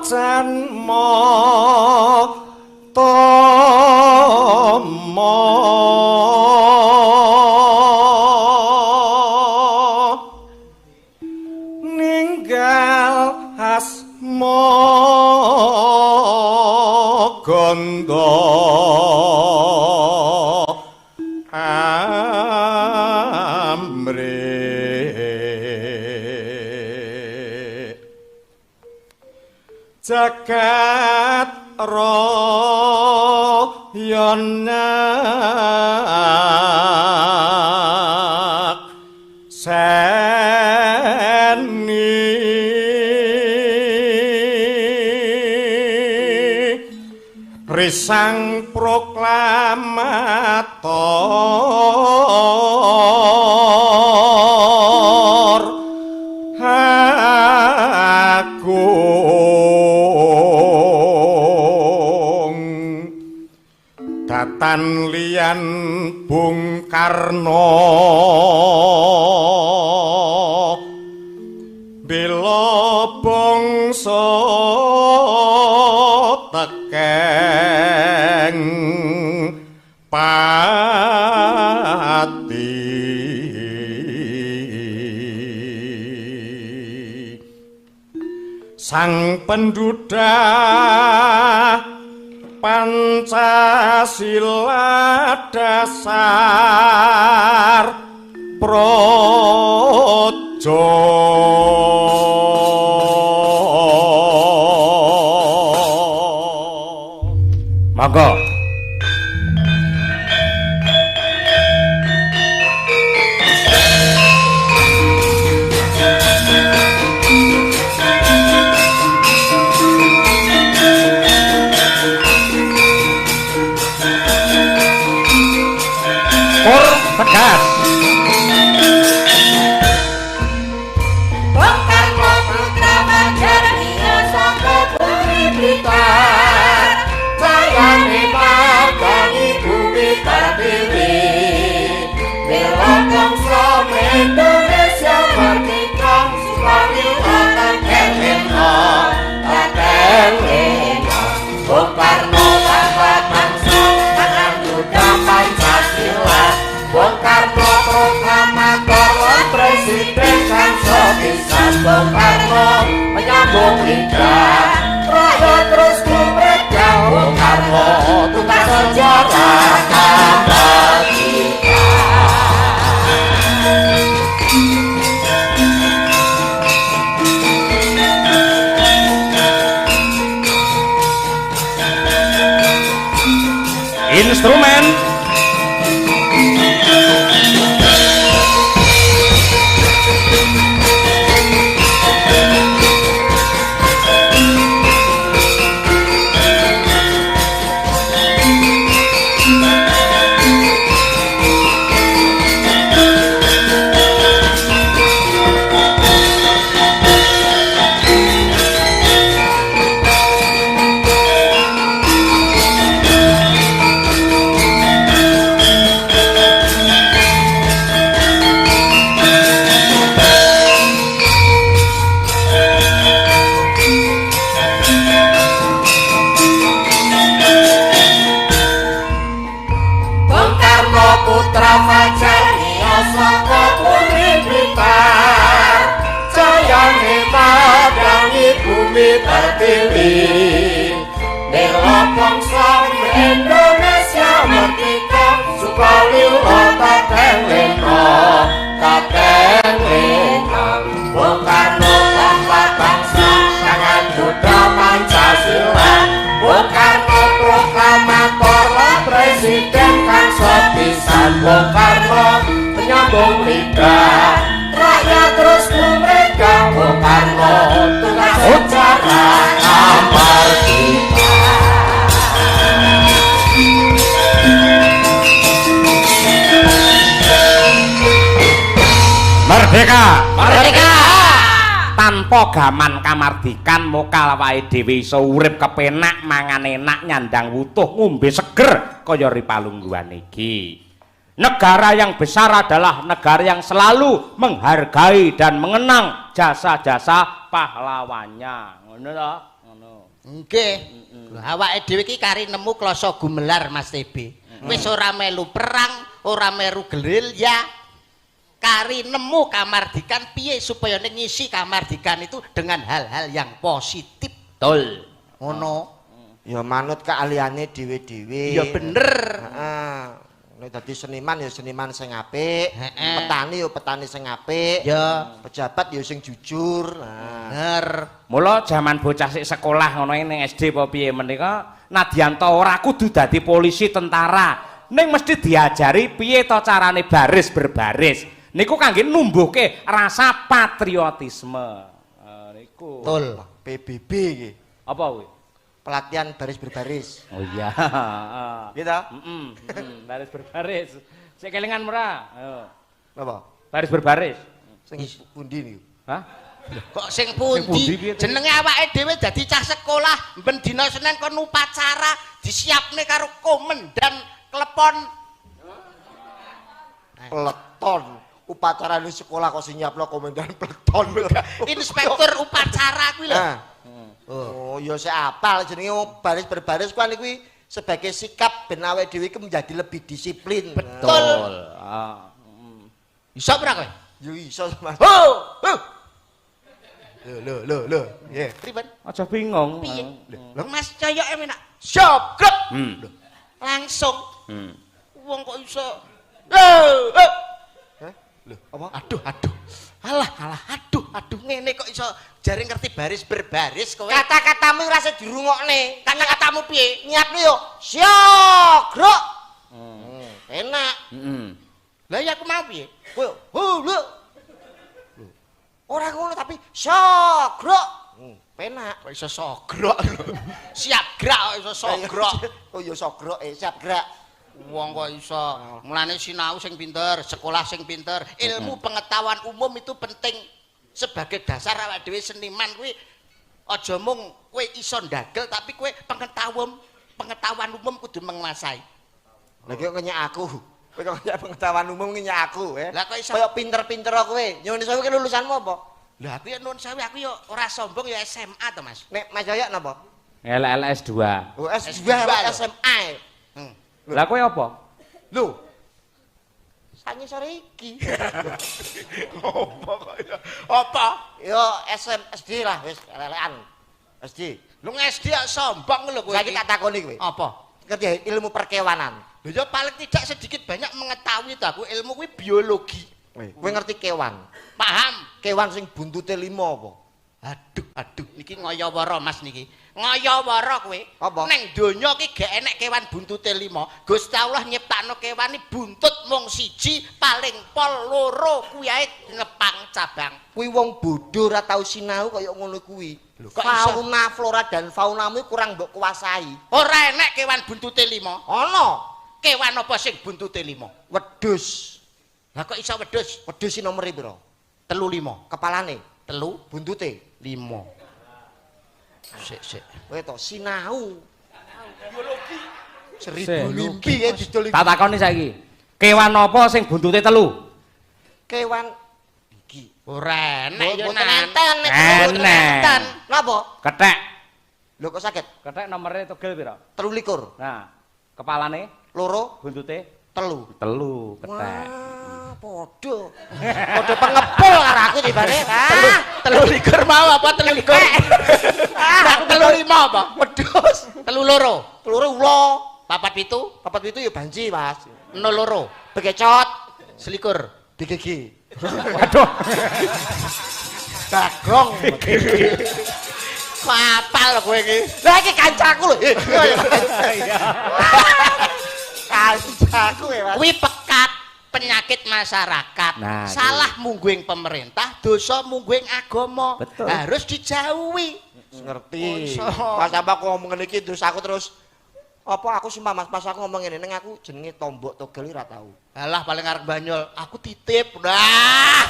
janma ninggal asma gondo amre jagat royonak seni risang proklamator agung datan liyan Bung Karno bela bangsa tekeng pa sang penduda Pancasila dasar praja. Monggo. Tegas. Bongkar putra Majarniya saka bumi Blitar, jayane madangi bumi Pertiwi, bela bangsa Indonesia merdeka, Sukarno Kartini, Bung Karno tanpa bangsa tangan muda Pancasila. Bung Karno proklamator lan presiden kan bisa. Bung Karno menyambung lidah rakyat terus kumreka. Bung Karno tukang sejarah tambah kita. Instrumen putra Majarniya saka bumi Blitar, jayane madangi bumi Pertiwi, bela bangsa Indonesia merdeka, Sukarno Kartini, Bung Karno tanpa bangsa tangan muda Pancasila. Bung Karno proklamator lan presiden kan sepisan. Bung Karno penyambung lidah rakyat terus kumreka. Bung Karno tukang sejarah tambah kita. merdeka. Merdeka. Tanpa gaman kamardikan mokal wae dhewe iso urip kepenak, mangan enak, nyandang wutuh, ngombe seger kaya ripalungguhan iki. Negara yang besar adalah negara yang selalu menghargai dan mengenang jasa-jasa pahlawannya. Ngono to? Ngono. Nggih. Awake dhewe iki kari nemu kloso gumelar Mas TB. Wis ora melu perang, ora meru gerilya. Kari nemu kamardikan piye supaya ngisi kamardikan itu dengan hal-hal yang positif. Betul. Ngono. Ya manut keahliane dhewe-dhewe. Ya bener. Heeh. Nek dadi seniman ya seniman sing apik, petani ya petani sing apik, ya pejabat ya sing jujur. Nah. Bener. Mula jaman bocah sik sekolah ngono ning SD apa piye menika nadyanto ora kudu dadi polisi tentara, ning mesti diajari piye to carane baris berbaris. Niku kangge numbuhke rasa patriotisme. Niku. Betul. PBB iki. Apa kuwi? Pelatihan baris berbaris. Oh iya. Gitu? Baris berbaris. Sik kelingan ora? Ayo. Napa? Baris berbaris. Sing pundi niku? Hah? Kok sing pundi? Jenenge awake dhewe dadi cah sekolah, ben dina Senin kon upacara disiapne karo komandan klepon. Peleton. Upacara di sekolah kok sing nyiapno komandan peleton. Inspektur upacara kuwi lho. Oh, ya sik apal jenenge baris berbaris kuwi kuwi sebagai sikap ben awake dhewe iki menjadi lebih disiplin. Betul. Iso ora kowe? Yo iso Mas. Lho. Nggih, pripun? Aja bingung. Piye? Lho Mas coyoke menak. Sobrok. Langsung. Wong kok iso. Lho. Apa? Aduh. Alah, aduh ngene kok iso jare ngerti baris berbaris kowe. Kata-katamu ora usah dirungokne. Kata-katamu piye? Niatmu yo syogrok. Enak. Lah ya aku mau piye? Kowe lho. Ora ngono tapi syogrok. Penak. Kok iso sogrok lho. Siap gerak kok iso sogrok. Oh ya sogrok siap gerak. Wong kok iso mulane sinau sing pinter, sekolah sing pinter, ilmu pengetahuan umum itu penting sebagai dasar awak dhewe seniman kuwi aja mung kowe iso ndagel tapi kowe pengetahuan umum kudu menguasai. Lah kok nyak aku. Kowe kok nyak pengetahuan umum nyak aku, Lah kok iso kaya pinter-pinter kowe. Nyuwun sewu ki lulusanmu apa? Lah aku ya nuwun sewu aku ya ora sombong ya SMA to Mas. Nek Mas Yoyo napa? LLS 2. Oh, S2 SMA. Lah kowe apa? Lho. Sanyi sore iki. Apa? Yo SD lah wis lelekan. SD. Lu SD kok sombong lho kowe. Saiki tak takoni kowe. Apa? Ngerti ilmu perkewanan. Lho ya paling tidak sedikit banyak mengetahui ta aku ilmu kuwi biologi. Kowe ngerti kewan? Paham? Kewan sing buntute 5 apa? Aduh, niki ngayawara Mas niki. Ngayawara kowe. Apa? Neng donya iki gak enek kewan buntute 5. Gusti Allah nyiptakno kewan iki buntut mung siji, paling pol loro kuwi ae ngepang cabang. Kuwi wong bodho ora tau sinau kaya ngono kuwi. kok iso? Fauna, flora dan faunamu kurang mbok kuasai. Ora enek kewan buntute 5. Ana. Kewan apa sing buntute 5? Wedhus. Lah kok iso wedhus? Wedhus iki nomere pira? 35. Kepalane 3 buntute 5. Sik. Kowe to sinau. Biologi. Sik. Mimpi ya didol iki. Tak takoni saiki. Kewan apa sing buntute 3? Kewan iki. Ora enek yo Mboten nan. enten. Enek. Napa? Kethek. Lho kok sakit? Kethek nomere tugel pira? 23. Nah, kepalane Loro, buntute 3. 3 kethek. Wah, padha. Padha pengepul karo aku tibane. Ah, 23 mau apa 23? ah, 35 apa? wedhus. 3 loro. 3 ula. 47 Papat itu ya banci, Mas. 0 loro. Bekecot. 21. BGG. Waduh. Bagong. Kok apal kowe iki? Lah iki kancaku lho. Kancaku ya, Mas. Kuwi pekat penyakit masyarakat. Nah, salah mungguing pemerintah, dosa mungguing agama. Betul. Harus dijauhi. Ngerti. Iso. Pas apa aku ngomong ngene iki terus aku terus apa aku sumpah Mas pas aku ngomong ngene ning aku jenenge Tombok Togel ora tau. Alah paling arep banyol, aku titip. Nah.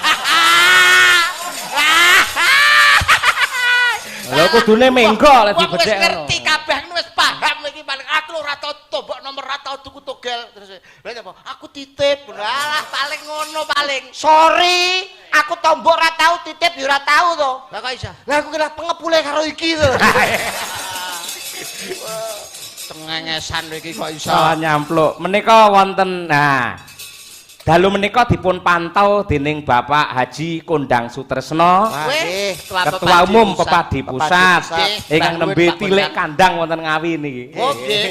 Lha kudune menggo lek Wong wis dibedhek ngerti kabeh wis paham iki paling aku ora tau tombok nomor ora tau tuku togel terus lha apa aku titip alah paling ngono paling Sorry, aku Tombok ora tau titip ya ora tau to. lah kok iso Lah aku kira pengepule karo iki to. cengengesan iki kok iso Salah nyampluk. Menika wonten dalu menika dipun pantau dening Bapak Haji Kondang Sutresno, Nggih, Ketua Umum Pepadi Pusat, Nggih, ingkang Pak nembe Pak tilik Kondang. kandang wonten Ngawi niki. oh nggih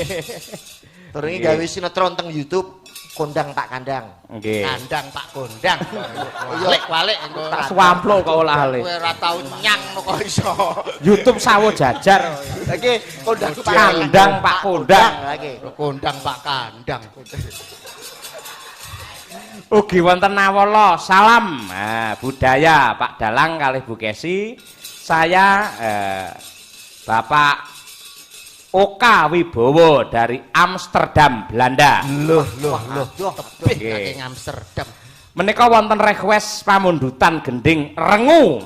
Tur iki gawe sinetron teng YouTube Kondang Pak Kandang. Nggih. kandang Pak Kondang walik engko Tak swampluk kok olah ale. kowe ora tau nyang kok iso YouTube sawo jajar. Lagi Kondang Pak Kandang Pak Kondang. lagi. Kondang Pak Kandang Ugi wonten nawala salam budaya Pak Dalang kalih Bu Kesi. Saya Bapak Oka Wibowo dari Amsterdam, Belanda. Loh. tebih Nggih. saking Amsterdam Menika wonten request pamundutan gending Rengu.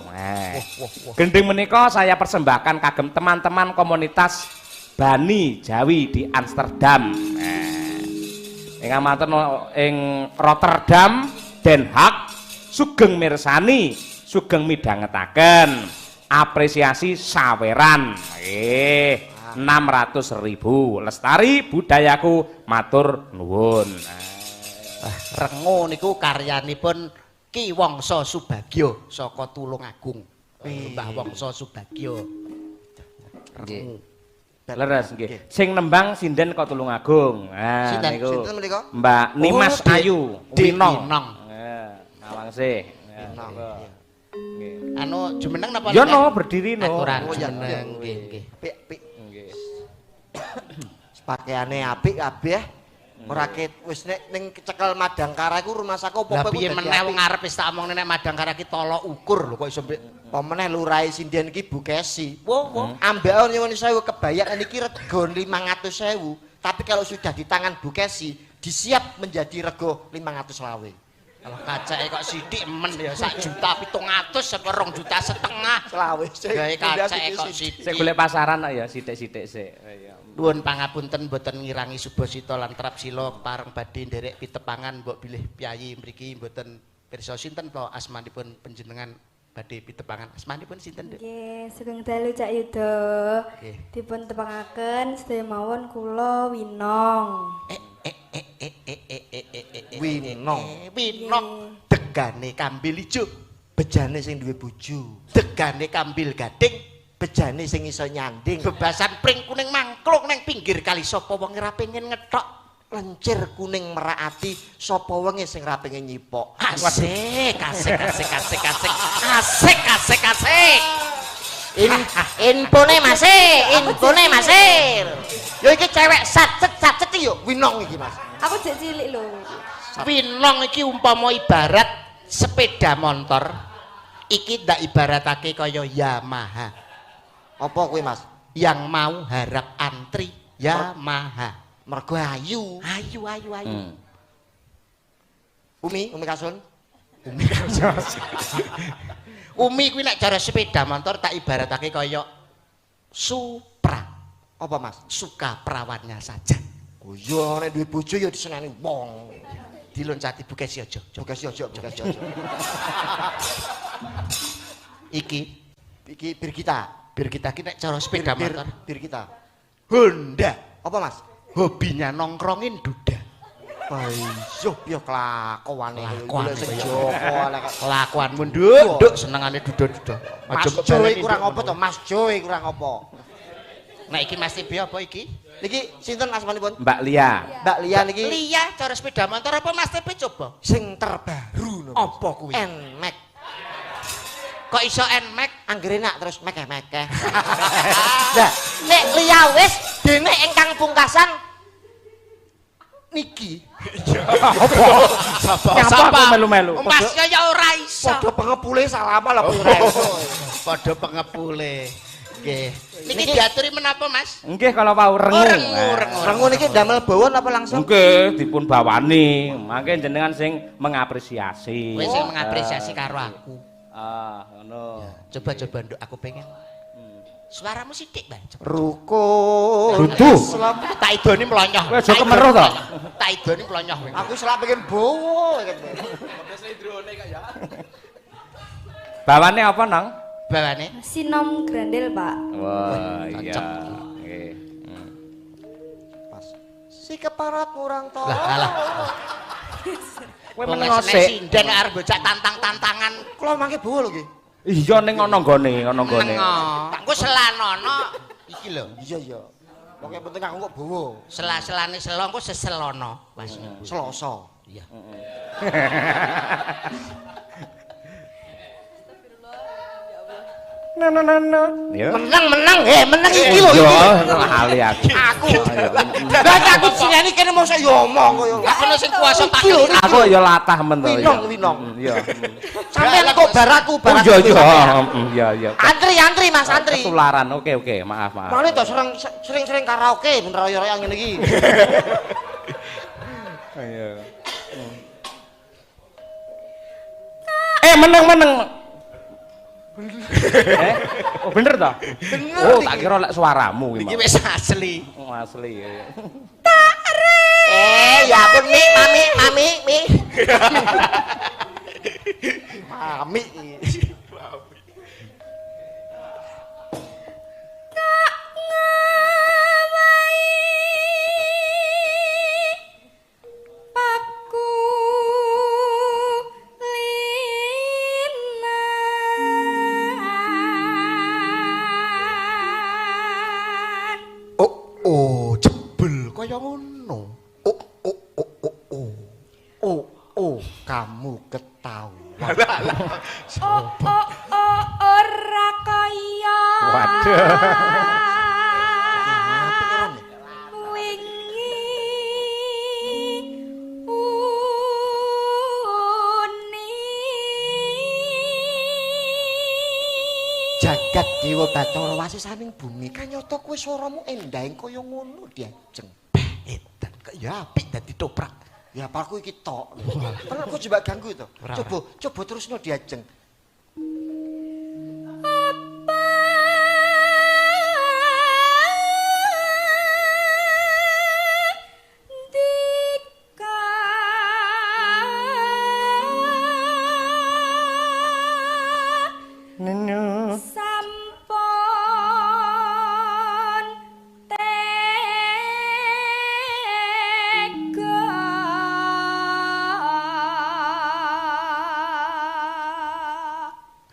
Gending menika saya persembahkan kagem teman-teman komunitas Bani Jawi di Amsterdam. Ingkang matur ing Rotterdam, Den Haag, sugeng mirsani, sugeng midhangetaken. Apresiasi saweran. Nggih, 600.000. Lestari budayaku matur nuwun. Rengo niku karyanipun Ki Wangsa Subagyo saka Tulungagung. Mbah Wangsa Subagyo. Nggih. Leres nggih. Sing nembang sinden kok Tulungagung. Nah Sinten niku. sinten menika? Mbak Nimas Dik. Ayu Winong. Ngawangsih. Winong. Nggih. Anu jumeneng napa? Ya no berdiri no. Aturan Oh, ya, jumeneng ya. nggih nggih. Apik. Nggih. Pakaiane apik kabeh. Ora wis nek ning cekel Madangkara iku rumah saku Lah apa-apa piye meneh wong arep wis tak omongne nek Madangkara ki tolok ukur lho kok iso apa meneh lurahe sinden iki Bu Kesi. Ambek nyuwun sewu kebayak niki rego 500.000, tapi kalau sudah di tangan Bu Kesi disiap menjadi rego 500 lawe. Kalau kacake kok sithik men ya 1.700.000 apa 2,5 juta. Selawe. Gawe kacake kok sithik. Sik golek pasaran ya sithik-sithik sik. Ya. Nuwun pangapunten boten ngirangi Subasita lan Trapsila pareng badhe nderek pitepangan mbok bilih piyayi mriki mboten pirsa sinten to asmanipun panjenengan badhe pitepangan. Asmanipun sinten, Dek? Nggih, sugeng dalu Cak Yuda. Nggih. Dipun tepangaken sedaya mawon kula Winong. Winong. Winong degane kambil ijo, Bejane sing duwe bojo. degane kambil gading, Bejane sing iso nyanding. bebasan pring kuning mangkluk nang pinggir kali sapa wong ora pengen ngethok. Lencir kuning merakati sapa wonge sing ra pengen nyipok. Asik. Infone Mas, infone Mas. Yo iki cewek sacet yo Winong iki Mas. Aku jek cilik lho. Winong iki umpama ibarat sepeda motor. Iki ndak ibaratake kaya Yamaha. Apa kuwi Mas? Yang mau harap antri Yamaha. Mergo ayu. Ayu. Umi Kasun. Umi kuwi nek cara sepeda motor tak ibaratake kaya Supra. Apa Mas? Suka perawannya saja. Oh iya nek duwe bojo ya diseneni wong. Diloncati Bu Kesi aja. Jogas yo. Iki Birgita. Bir kita ki nek cara sepeda motor Bir kita. Honda. Apa Mas? Hobinya nongkrongin duda. Ayo piye kelakuane Kelakuane sing kaya Joko Kelakuanmu nduk senengane duda-duda. Mas Aja Joy kurang apa to? Mas Joy kurang apa? Nek iki Mas Tibi apa iki? Niki sinten asmanipun? Mbak Lia. Mbak Lia niki Lia cara sepeda motor apa Mas Tibi coba? sing terbaru. Apa kuwi? Nmax. Kok iso Nmax? Anggere nak terus mekeh-mekeh. Lah, nek Lia wis dene ingkang pungkasan niki. Nyapa aku melu-melu. Mas ya ora iso. Padha pengepule salama lah ora iso. Padha pengepule. Nggih. Niki diaturi menapa, Mas? Nggih kalau wau rengu. Rengu niki ndamel bawon apa langsung? Nggih dipun bawani. Mangke jenengan sing mengapresiasi. Kowe sing mengapresiasi karo aku. Ngono. Coba nduk aku pengen. Suaramu sithik, Mbak. Rukun. Dudu. Islam. Tak idoni mlonyoh. Kowe aja kemeruh to. Tak idoni mlonyoh. Aku selak pengen bowo. Bawane apa, Nang? Bawane Sinom Grandel, Pak. Wah, iya. Cocok. Nggih. Pas. Si keparat kurang to. Lah. Kowe Wong meneng sik sinden arep bocah tantang-tantangan. Kula mangke bowo lho nggih. Iya ning ana nggone, Tak engko selanono iki lho. Iya. Pokoke penting aku kok bowo. Sela-selane selo engko seselono, Mas. Selasa. Iya. Ya. Menang iki lho. Iya, lali aku. Lah aku sineni kene mosok yo omong koyo. Aku sing kuasa pakai. Aku ya latah men to. Winong. Iya. Sampeyan kok baraku. Iya. Antri Mas, antri. Ketularan. Oke, maaf. Mane to sering karaoke bener royo-royo ngene iki. Iya. Meneng. Oh bener toh? Oh tak kira lek suaramu Iki wis asli. Oh asli ya. Ya ampun Mami. Mami. Oh, kamu ketahuan. Ora kaya. Wingi Jagat Dewa Bathara wasisaning bumi kanyata kowe swaramu endahing kaya ngono Diajeng. Edan kok ya apik dadi toprak. Ya aku iki tok. Tenan kok coba ganggu to. Coba terusno Diajeng. sampun tega.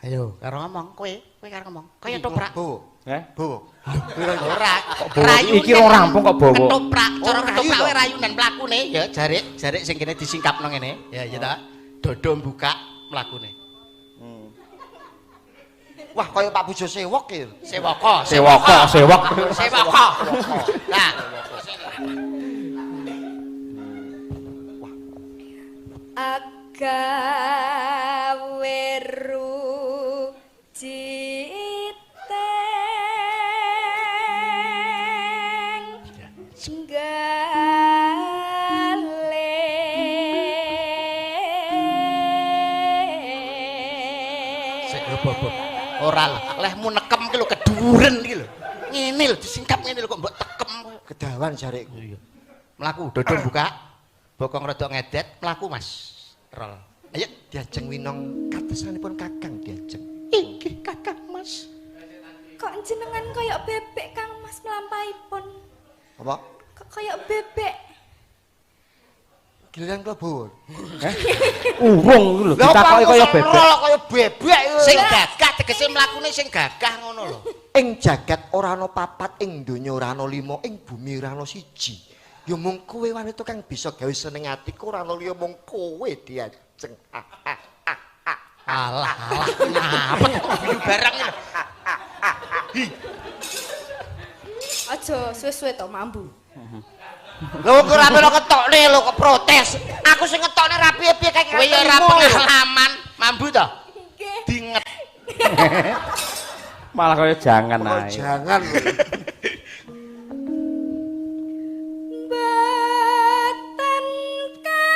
Ayo, karo ngomong kowe karo ngomong. Kaya toprak. Bowo. Ora. Iki ora rampung kok bawa. Ketoprak, cara ketoprak kowe rayunan mlakune ya jarik sing kene disingkapno ngene. Ya ya ta. Dodo buka mlakune. Wah, kaya Pak Bojo sewok ya. Sewok. Nah, agawe rujiteng ora lehmu nekem ki lho keduren iki lho. Ngene lho disingkap ngene lho kok mbok tekem. Kedawan jarekku. Mlaku dodo buka. Bokong rada ngedet mlaku Mas. Rol. Ayo Diajeng Winong katesanipun Kakang Diajeng. Inggih Kakang Mas. Kok jenengan koyok bebek Kang Mas mlampahipun. Apa? Kok koyok bebek. Giliran kula bawa. Urung lho ditakoki kaya bebek. Kaya bebek. Sing gagah tegese mlakune sing gagah ngono lho. Ing jagat ora ana papat, ing donya ora ana 5, ing bumi ora ana 1. Ya mung kowe wanita kang bisa gawe seneng atiku ora ana liya mung kowe Diajeng. Alah, kenapa guyu barang lho. Aja suwe-suwe to mambu. Lho kok ora melo ketokne lho kok protes. Aku sing ngetokne ra piye-piye kae. Kowe ya ora pengalaman, mambu to? Nggih. Dinget. Malah kaya jangan ae. Jangan. Mboten kados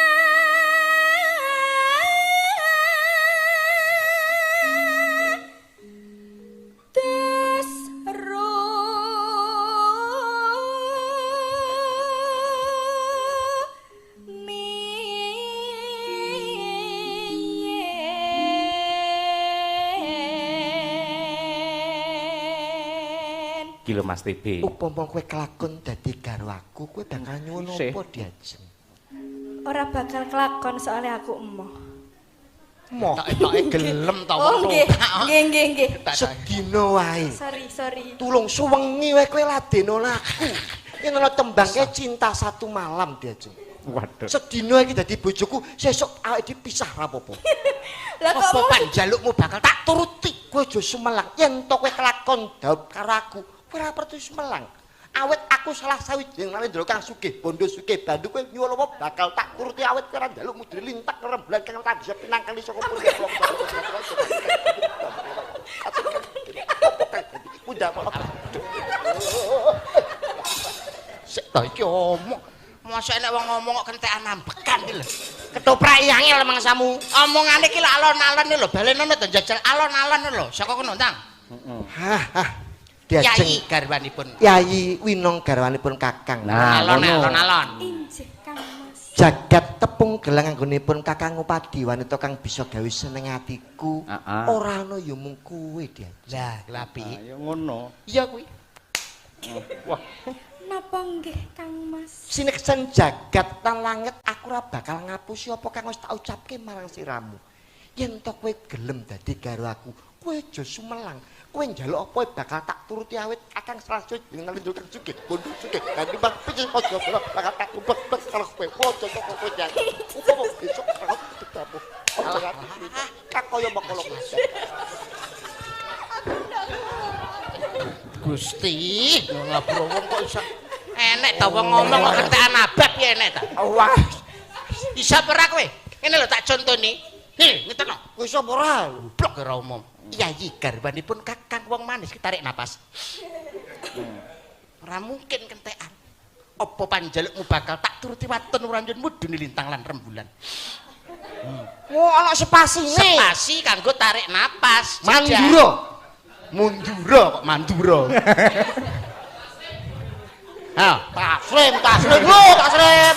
Iki lho Mas TB. Upama kowe kelakon dadi garwaku, kowe bakal nyuwun apa Diajeng? ora bakal kelakon soalnya aku emoh. Moh, Etoke gelem to Oh nggih, nggih. sedina wae. Sorry. Tulung suwengi wae kowe ladeno aku. Yen ana tembangke cinta satu malam Diajeng. Waduh. Sedina iki dadi bojoku, sesuk awake dipisah ra apa-apa. Lah kok Apa mau panjalukmu bakal tak turuti? Kowe aja sumelang. Yen to kowe kelakon dhaup karo aku, kowe ora perlu sumelang. Awet aku salah sawijining narendra kang sugih, bondo sugih, bandu kowe nyuwun apa bakal tak turuti awet kowe ora njaluk mudri lintak rembulan kang tak bisa pinangkali saka pundi. Udah kok. Sik to iki omong. Mosok nek wong ngomong kok kentekan ambekan iki lho. Ketoprak angel mangsamu. Omongane iki lho alon-alon lho, balenono to njajal alon-alon lho. Saka kono tang. Hah. Yai Diajeng garwanipun. Yayi Winong garwanipun Kakang. Nah, alon-alon. injih Kang Mas. Jagat tepung gelang anggonipun Kakang Upadi wanita kang bisa gawe seneng atiku. Ora ana ya mung kowe Diajeng. Lah, lapi. Ya ngono. Iya kuwi. Wah, Napa nggih Kang Mas? Sineksen jagat lan langit aku ora bakal ngapusi apa kang wis tak ucapke marang siramu. Yen to kowe gelem dadi karo aku, kowe aja sumelang. Kowe njaluk apa bakal tak turuti awit Kakang Srasut dengan lindung kang sugih, bondo sugih. Ganti bang picih aja bakal tak ubek-ubek karo kowe. Aja kok kowe jangan. Upama besok Gusti, ngapura wong kok iso enek ta wong ngomong kok kentekan abab ya enek ta. Wah, Bisa ora kowe? Ngene lho tak contoni. Heh, ngeteno. kowe iso ora? Blok ora umum. Yayi garwanipun Kakang wong manis tarik napas. Ora mungkin kentekan. Apa panjalukmu bakal tak turuti waton uranjunmu dune lintang lan rembulan. Oh, ana spasine. Spasi kanggo tarik napas. Mandura. Mundura kok mandura. Ha, Taslim lho, taslim.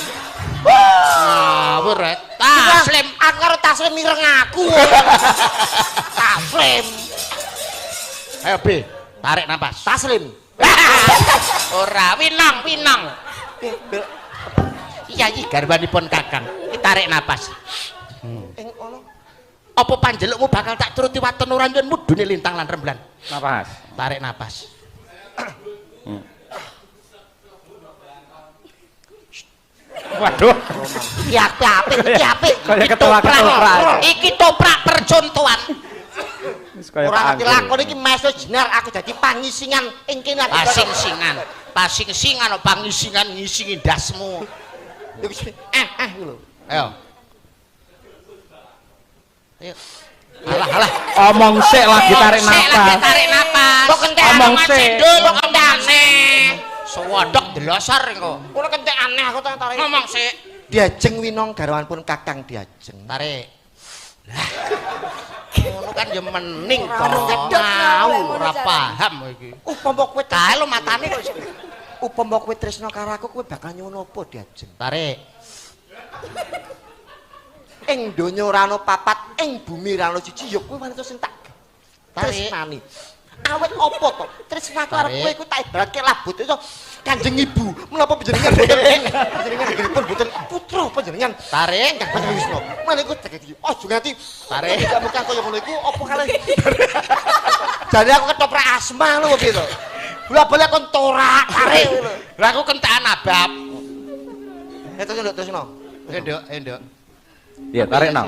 ngawur rek. Taslim Aku karo taslim mireng aku. Taslim. Ayo B, tarik napas. Taslim. Ora winang. Iya garwanipun Kakang. Tarik napas. Ing ana Apa panjelukmu bakal tak turuti waton uranjunmu dune lintang lan rembulan. Napas. Tarik napas. Waduh. iki apik. Kaya ketoprak. Iki toprak percontohan. Wis kaya Ora ngerti anggur. lakon iki meso jenar aku jadi pangisingan ing kene aku. Pasing-singan pangisingan ngisingi ndasmu. Lho. Ayo. Ayo. Alah. Omong sik lagi tarik napas. Tarik napas. Kok kentekan Omong sik. Kok kendane. Sewodok delosor engko. Kulo kentek aneh aku tak tarik. Ngomong sik. Diajeng winong garwanipun Kakang Diajeng. Tarik. Lah. Ngono kan ya mening to. Ngedot Mau ngono ora jare. paham iki. Upama kowe Kae lo matane kok. upama kowe tresna karo aku kowe bakal nyuwun apa Diajeng? Tarik. Ing donya ora ana papat, ing bumi ora ana siji, ya kowe wanita sing tak Tarik. tresnani. Awet apa to? Tresnaku arep Tarik. kowe iku tak ibaratke labut itu Kanjeng Ibu. Menapa panjenengan panjenengan boten putra panjenengan? Tarik. Kang Kanjeng Wisnu. Menika cekek iki. Aja nganti Tarik. Tidak muka kaya ngono iku apa kale? Jane aku ketoprak asma lho piye to? Bola-bola kon torak tarik lho. Lah aku kentekan abab. Terus no. Endok. Iya, tarik nang.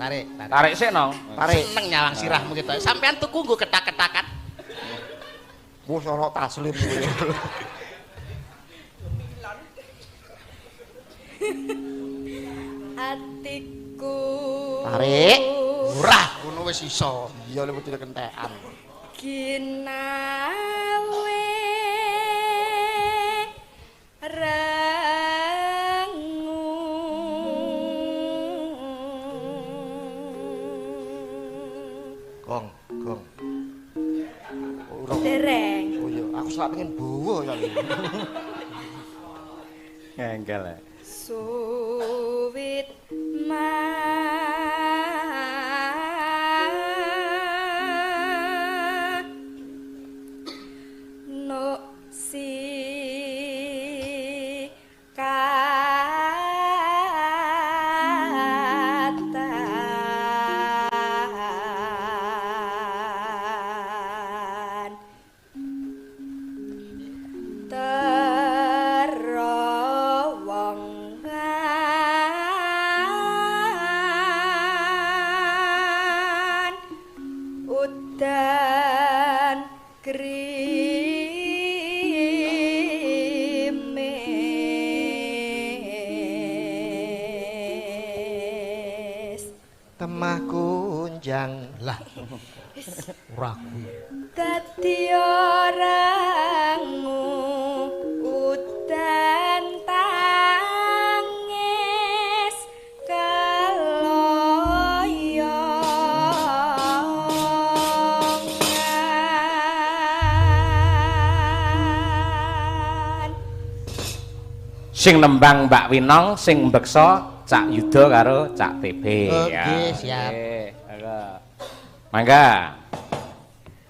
Tarik. Tarik sik nang. Tarik. Seneng nyawang sirahmu gitu. Sampean tuku nggo ketak-ketakan. Wes ana taslim kuwi. Atiku Tarik. Ora, ngono wis iso. Iya lho mesti kentekan. ginawe rangu Gong. Ora. dereng Oh iya, aku selak pengen bawa ya. Ngengkel. suwit no si katan terowongan udan krimis Temah kunjang. Lah. Ora kuwi. dadi orangu udan tangis keloyongan Sing nembang Mbak Winong, sing mbeksa Cak Yuda karo Cak TB. Oke, siap. Mangga.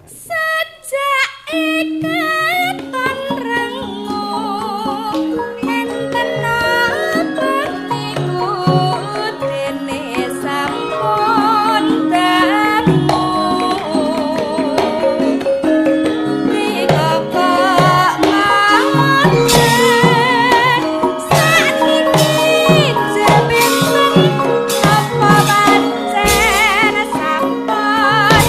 sejak ikatan rengu enten apa niku dene sampun dangu dikokok ngate sakniki jebiten apa pancen sampun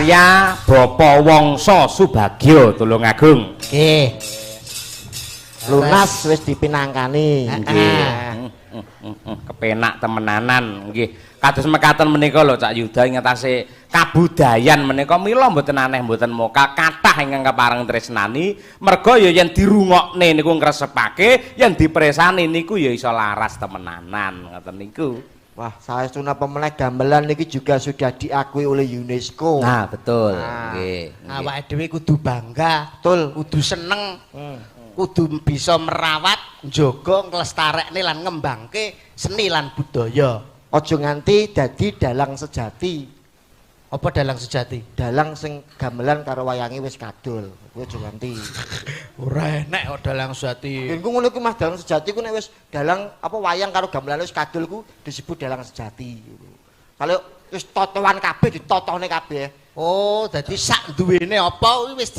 saya Bapak Wangsa Subagyo Tulungagung. Nggih. Lunas wis dipinangkani. Nggih. Kepenak temenanan nggih. Kados mekaten menika lho Cak Yuda ngetase kabudayan menika mila mboten aneh mboten moka kathah ingkang kepareng tresnani merga ya yen dirungokne niku ngresepake yen dipresani niku ya iso laras temenanan ngoten niku. Wah, saestuna pemenang gamelan niki juga sudah diakui oleh UNESCO. Nah, betul. Nah, Nggih. Awake dhewe kudu bangga, Betul. kudu seneng. Kudu bisa merawat, njaga, nglestarekne lan ngembangke seni lan budaya. Aja nganti dadi dalang sejati. Apa dalang sejati? Dalang sing gamelan karo wayange wis kadul. Kuwi aja nganti. Ora enek kok dalang sejati. Yen ku ngono iku Mas dalang sejati ku nek wis dalang apa wayang karo gamelan wis kadul ku disebut dalang sejati. Kalau wis totohan kabeh ditotone kabeh. Oh, dadi sak duwene apa kuwi wis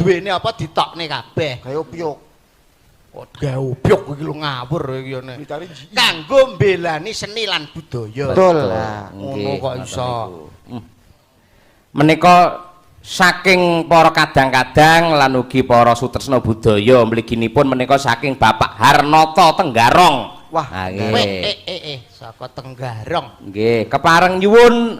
duwene apa ditokne kabeh. Kaya opiok. Oh, gawe obyok iki lho ngawur iki ngene. Kanggo mbelani seni lan budaya. Betul lah. Ngono kok iso. Menika saking para kadang-kadang lan ugi para sutresna budaya mliginipun menika saking Bapak Harnata Tenggarong. Wah, Nah, Saka Tenggarong. nggih, kepareng nyuwun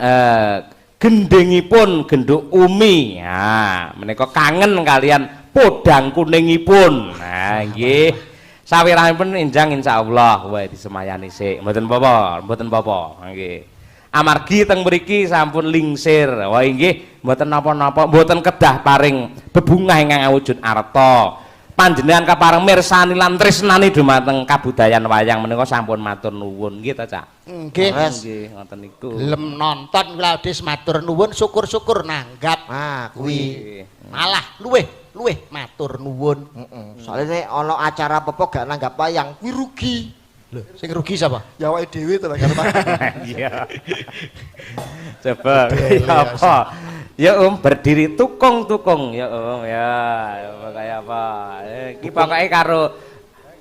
gendhengipun genduk Umi. Nah, menika kangen kalian podang kuningipun. Nah, nggih. Sawirahipun enjang insyaallah wae disemayani sik. Mboten apa-apa, mboten apa-apa. Nggih. Amargi teng mriki sampun lingsir. Wah nggih, mboten napa-napa, mboten kedah paring bebungah ingkang awujud arta. Panjenengan kapareng mirsani lan tresnani dumateng kabudayan wayang menika sampun matur nuwun nggih ta, Cak? Nggih. Nggih, ngoten niku. Gelem nonton Laudes matur nuwun, syukur-syukur nanggap. Nah, kuwi. Malah luweh matur nuwun. Soalnya nek ana acara apa gak nanggap wayang kuwi rugi. Lho, sing rugi sapa? Ya awake dhewe to kan Pak. Iya. Coba apa? Ya berdiri tukung-tukung ya ya kayak apa? Iki pokoke karo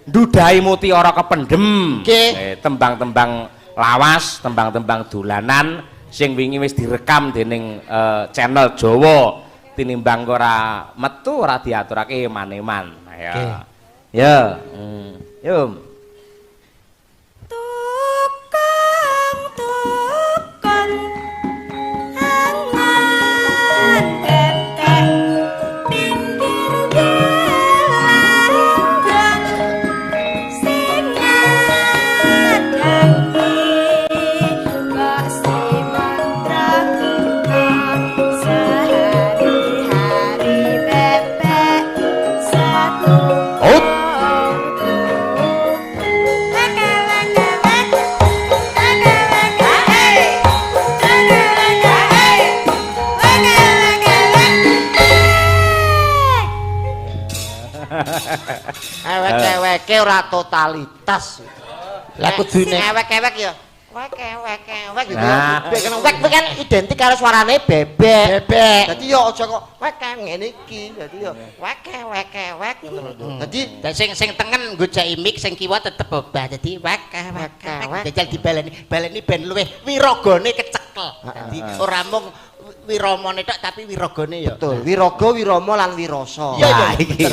ndudai mutiara kependem. Nggih. Tembang-tembang lawas, tembang-tembang dolanan sing wingi wis direkam dening channel Jawa tinimbang ora metu ora diaturake maneman. Ya. Ya. Yo. Tukang angan ketek pinggir gelanggang sing ngadangi kok si mantra sehari-hari bebek satu. Out. Ewek-eweke ora totalitas. Lah kudune Ewek-ewek ya. Wek gitu. Nah. Wek kan identik karo suarane bebek. bebek. Dadi ya aja kok wek ngene iki. Dadi ya wek ngono lho. Dadi sing tengen nggo jeki mik sing kiwa tetep obah. Dadi wek. Jajal dibaleni ben luweh wiragane kecekel. Dadi ora mung wiramane tok tapi wiragane ya. betul. Wiraga, wirama lan wirasa. Iya, iki.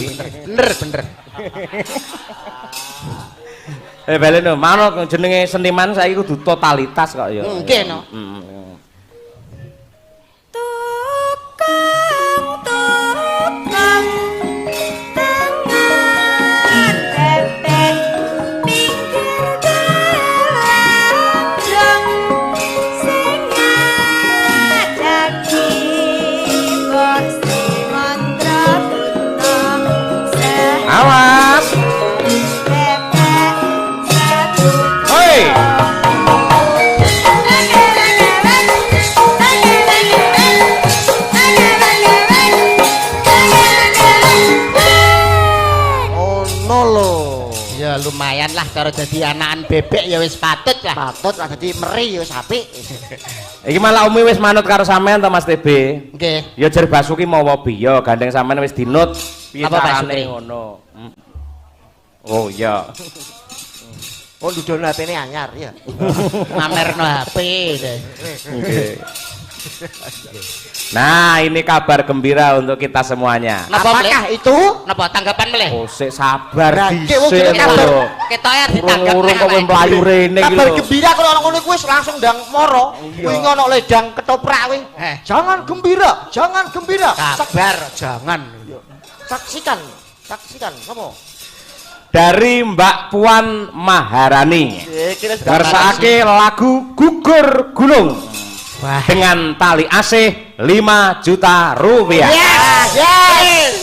bener. Balen no, mano jenenge seniman saiki kudu totalitas kok ya. Nggih no. Tukang tangan bebek pinggir gelanggang sing ngadangi kok si mantra buta Awas. bebek satu. Hoi. Ono lho. Ya lumayan lah cara dadi anakan bebek ya wis patut lah. Patut lah dadi meri ya wis apik. Iki malah Umi wis manut karo sampean to Mas TB. Nggih. Ya jar Basuki mawa biya, gandeng sampean wis dinut. Piye Apa carane Basuki? ngono? Oh iya. Oh ndudono HP-ne anyar ya. Mamerno HP. Nggih. Nah, ini kabar gembira untuk kita semuanya. Apakah itu? Napa tanggapan meleh? Oh, sik sabar Berarti wong dhisik kene kabar. lho. Ketoke ditanggapi. Urung kowe mlayu rene iki Kabar lho. gembira kalau orang ngono kuwi wis langsung ndang moro. Kuwi ngono ledang ketoprak kuwi. Jangan gembira, jangan gembira. Kabar jangan. Saksikan, saksikan. Sopo? Dari Mbak Puan Maharani. Iki wis Ngersakake lagu Gugur Gunung. Wah. Dengan tali asih 5 juta rupiah. Yes.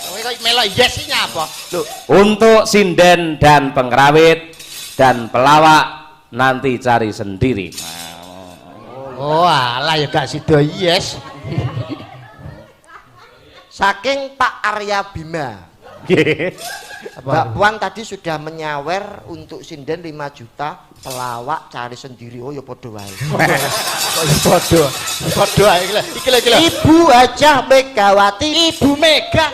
Kowe kok melok yes iki apa? Lho, Untuk sinden dan pengrawit dan pelawak nanti cari sendiri. oh alah ya gak sida yes. saking Pak Arya Bima. Mbak Puan tadi sudah menyawer untuk sinden 5 juta, pelawak cari sendiri. Oh ya padha wae. Padha ae iki lho. Ibu Hajah Megawati, Ibu Mega.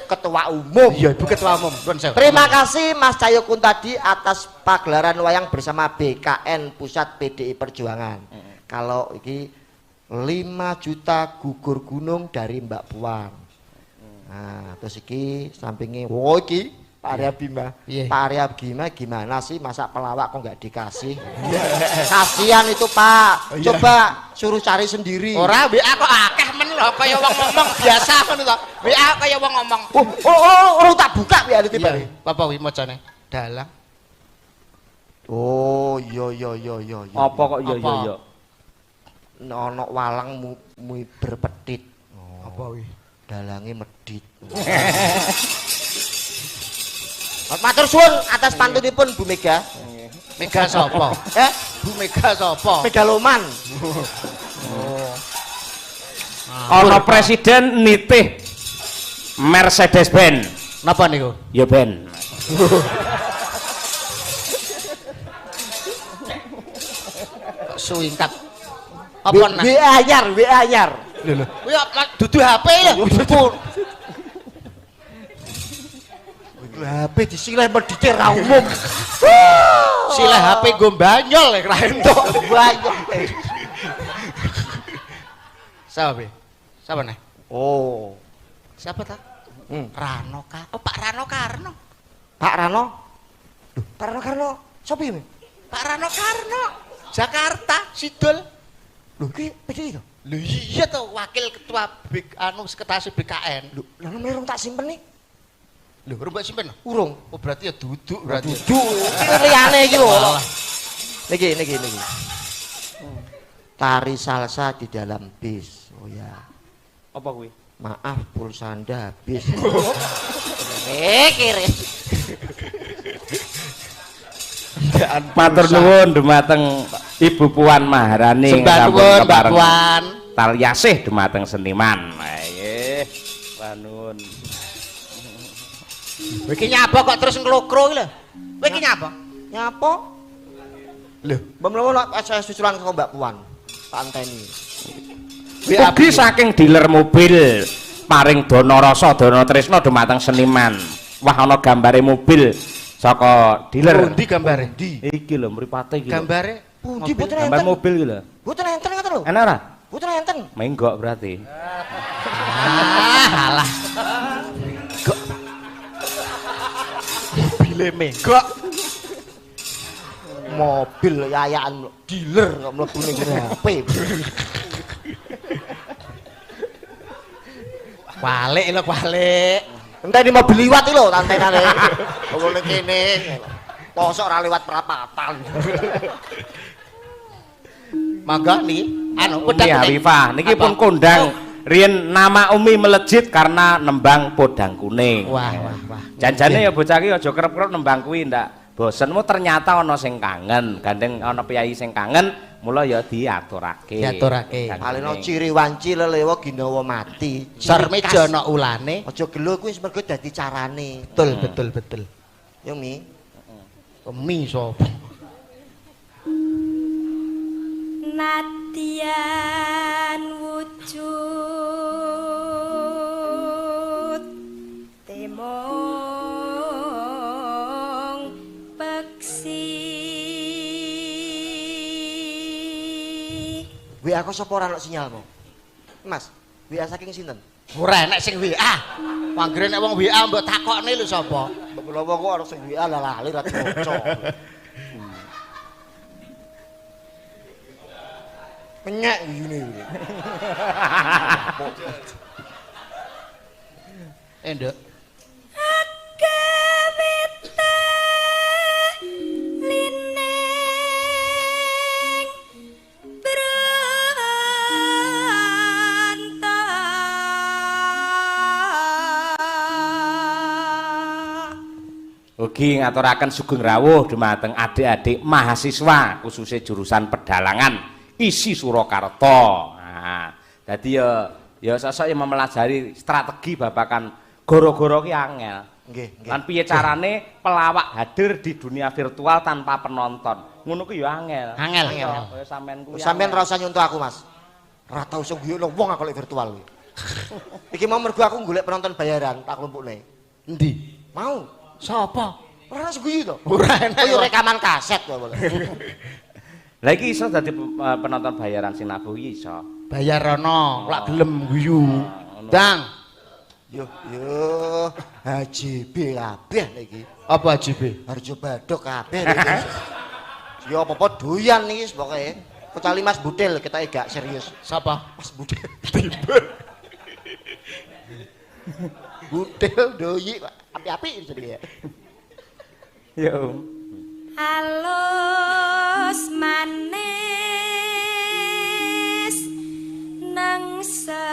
Ketua Umum. Iya, Ibu Ketua Umum. Nuwun sewu. Terima kasih Mas Cayokun tadi atas pagelaran wayang bersama BKN Pusat PDI Perjuangan. Kalau iki 5 juta gugur gunung dari Mbak Puan. Nah, terus iki sampingnya, wow iki Pak Arya Bima. Iya. Pak Arya Bima gimana sih masa pelawak kok nggak dikasih? Kasihan itu Pak. Coba suruh cari sendiri. Ora WA kok akeh men lho kaya wong ngomong biasa ngono to. WA kaya wong ngomong. Oh, tak buka ya iki Pak. Apa wi macane? Dalang. Oh, iya. Apa kok yo yo yo. Ono walang berpedit. Apa wi? Dalange medit. Matur suwun atas pantunipun Bu Mega. Mega sapa? Bu Mega sapa? Megaloman. Ono presiden nitih Mercedes Benz. Napa niku? Ya Ben. Suingkat. Apa nah? WA anyar. Lho. Kuwi dudu HP ya. Itu HP disileh medite ra umum. Sileh HP nggo banyol ra entuk. Banyak. Siapa? Siapa nih? Oh, Siapa tak? Rano Ka. Oh, Pak Rano Karno. Pak Rano. Loh, Pak Rano Karno. Sopo iki? Pak Rano Karno. Jakarta, Sidul. Lho, iki PDI to? Lho iya tuh wakil ketua sekretaris BKN. Lho, lha nomor tak simpen nih. Lho, urung mbok simpen. Urung. Oh, berarti ya duduk berarti. Duduk. Iki liyane iki lho. Niki. Tari salsa di dalam bis. Oh ya. Apa kuwi? Maaf pulsa Anda habis. Kiri. Matur nuwun dumateng Ibu Puan Maharani. Sembah nuwun Mbak Puan. Talyasih dumateng seniman. Nggih. Nuwun. Kowe iki nyapa kok terus nglokro iki lho. Kowe iki nyapa? Nyapa? Loh, mbak mlawan saya susulan ke Mbak Puan. Tak anteni. Ugi saking dealer mobil paring dana rasa dana tresna dumateng seniman. Wah ana gambare mobil saka dealer. Pundi gambare? Ndi? Iki lho mripate iki. Gambare Pundi boten Gambar enten? mobil iki lho. Boten enten ngoten lho. Enak ora? Boten enten. Menggok berarti. Alah. Mobile menggok. Mobil yayakan dealer kok mlebu ning HP. Balik lho, balik. Enteni mobil liwat iki lho tantenane. Wong ning kene. Posok ora liwat perapatan. Mangga niki anu Umi Hawifah niki pun kondang riyen nama Umi melejit karena nembang podang kuning. Wah. Janjane ya bocah iki aja kerep-kerep nembang kuwi ndak. Bosenmu ternyata ana sing kangen, gandeng ana piyai sing kangen, mula ya diaturake. Diaturake. Aleno ciri wanci lelewa ginawa mati. Sarmeja ana ulane. Aja gelo kuwi mergo dadi carane. Betul. Yo Mi. Mi sapa? Nadian wujud temong peksi WA kok sapa ora ono sinyalmu? Mas, WA saking sinten? Ora enek sing WA. Panggere nek wong WA mbok takokne lho sapa? Mbok kula kok ono sing WA lah lali ra dicoco. Menyek ngene. Nduk. Ugi ngaturaken sugeng rawuh dumateng adik-adik mahasiswa khususnya jurusan pedalangan isi Surakarta. Nah, dadi ya sosok yang mempelajari strategi babakan goro-goro ki angel. Nggih, nggih. Lan piye carane pelawak hadir di dunia virtual tanpa penonton. Ngono ku ya angel. Angel. Kaya sampean kuwi. Sampeyan ora usah nyuntuk aku, Mas. Ora tau iso guyokno wong aku lek virtual kuwi. Iki mau mergo aku golek penonton bayaran tak klumpukne. Endi? Mau. Sapa? Ora iso guyu to. Ora enek. Koyo rekaman kaset to. Lah iki iso dadi penonton bayaran sinabuh iki iso. Bayar ana, lak gelem guyu. Dang. Yo, HJB kabeh niki. Apa JB? Harjo Badok kabeh niki. Yo apa-apa doyan niki pokoke. Kecuali Mas Budel kita gak serius. Sapa? Mas Budel tiba. Budel doyi kok api-api jadi ya. Yo. Alus manis nangsa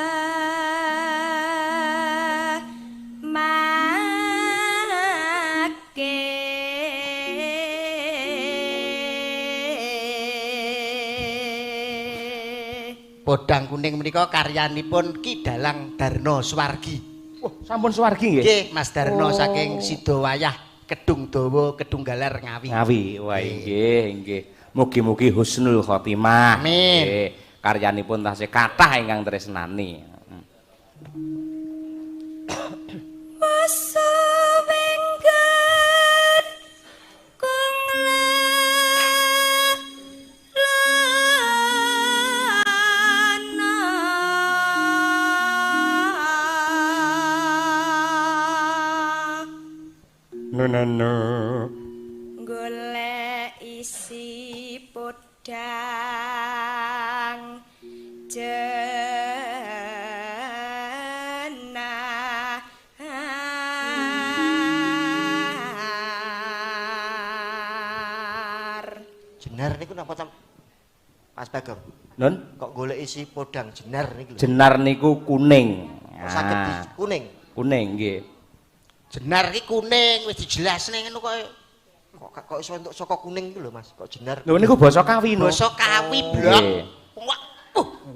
Podang Kuning menika karyanipun Ki Dalang Darno Swargi. Wah, sampun Swargi nggih. Nggih, Mas Darno saking Sidowayah Kedung Dawa Kedunggalar Ngawi. Ngawi. Wah, nggih. Mugi-mugi husnul khotimah. Amin. Nggih. Karyanipun tasih kathah ingkang tresnani. No. golek isi podang jenah Jenar niku napa Mas Bagong? Nun, Kok golek isi podang jenar niki lho. jenar niku kuning. Kok saged di kuning. Kuning nggih. Jenar ki kuning wis dijelasne ngono kok. Kok iso entuk saka kuning iku lho Mas. Kok jenar. Lho niku basa Kawi no. Basa Kawi blok. Nggih.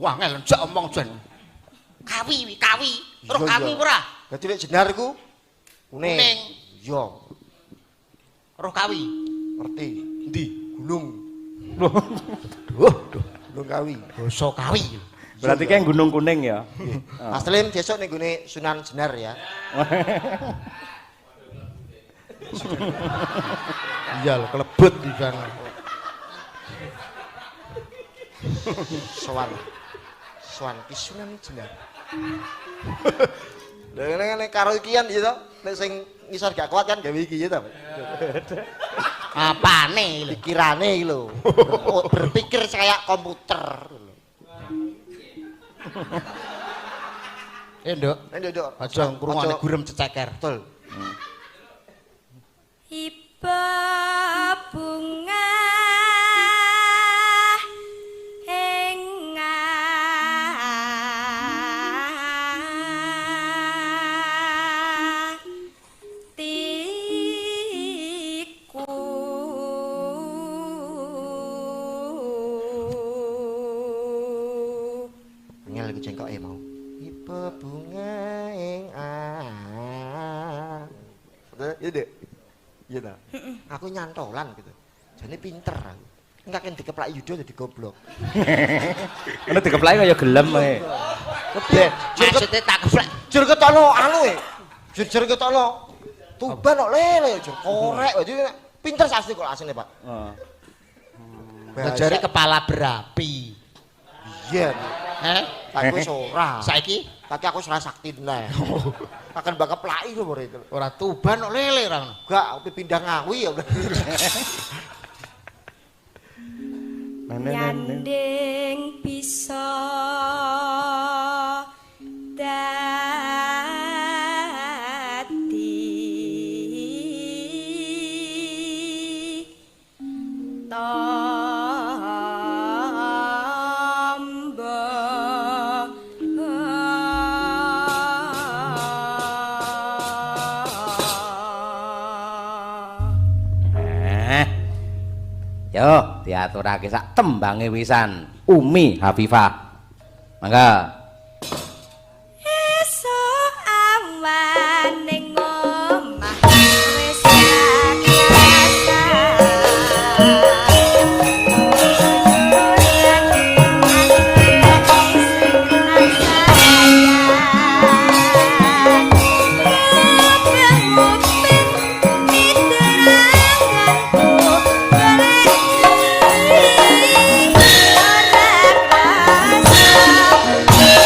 Wah ngel njak omong jan. Kawi. Roh Iya, Kawi iya. ora? Dadi lek jenar iku kuning. Kuning. Iya, Roh Kawi. ngerti. Endi? Gunung. Duh. Gunung Kawi. Basa Kawi. Berarti kayak gunung kuning ya. Mas Lim besok ning gone Sunan Jenar ya. Iya lho kelebut di sana. Sowan ki Sunan Jenar. Lha ngene karo ikian ya to. Nek sing ngisor gak kuat kan gawe iki ya to. Apane lho? Pikirane iki lho. Berpikir kayak komputer. Nduk. Nduk. Aja ngrungokne gurem ceceker. Betul. iba bunga Ngel iku cengkoke mau. Iba bunga ing Iya dek, iya dah. Aku nyantolan gitu. Jadi pinter aku. Enggak kan dikeplak Yudo jadi goblok. Ono dikeplaki kaya gelem ae. Kebet. Maksudnya tak keplak. Jur ketokno anu e. Jur ketokno. Tuban kok lele jur korek. Jadi pinter asli kok asline, Pak. Heeh. Ngejari kepala berapi. biyen. Tapi wis ora. Saiki Tapi aku ora sakti neh. Akan bakal plaki lho itu. ora tuban kok lele ra ngono. Enggak, aku pindah ngawi ya. Nyanding bisa dadi Yo, diaturake sak tembange wisan. Umi Hafifah. Mangga. esuk awan ning omah wis Ora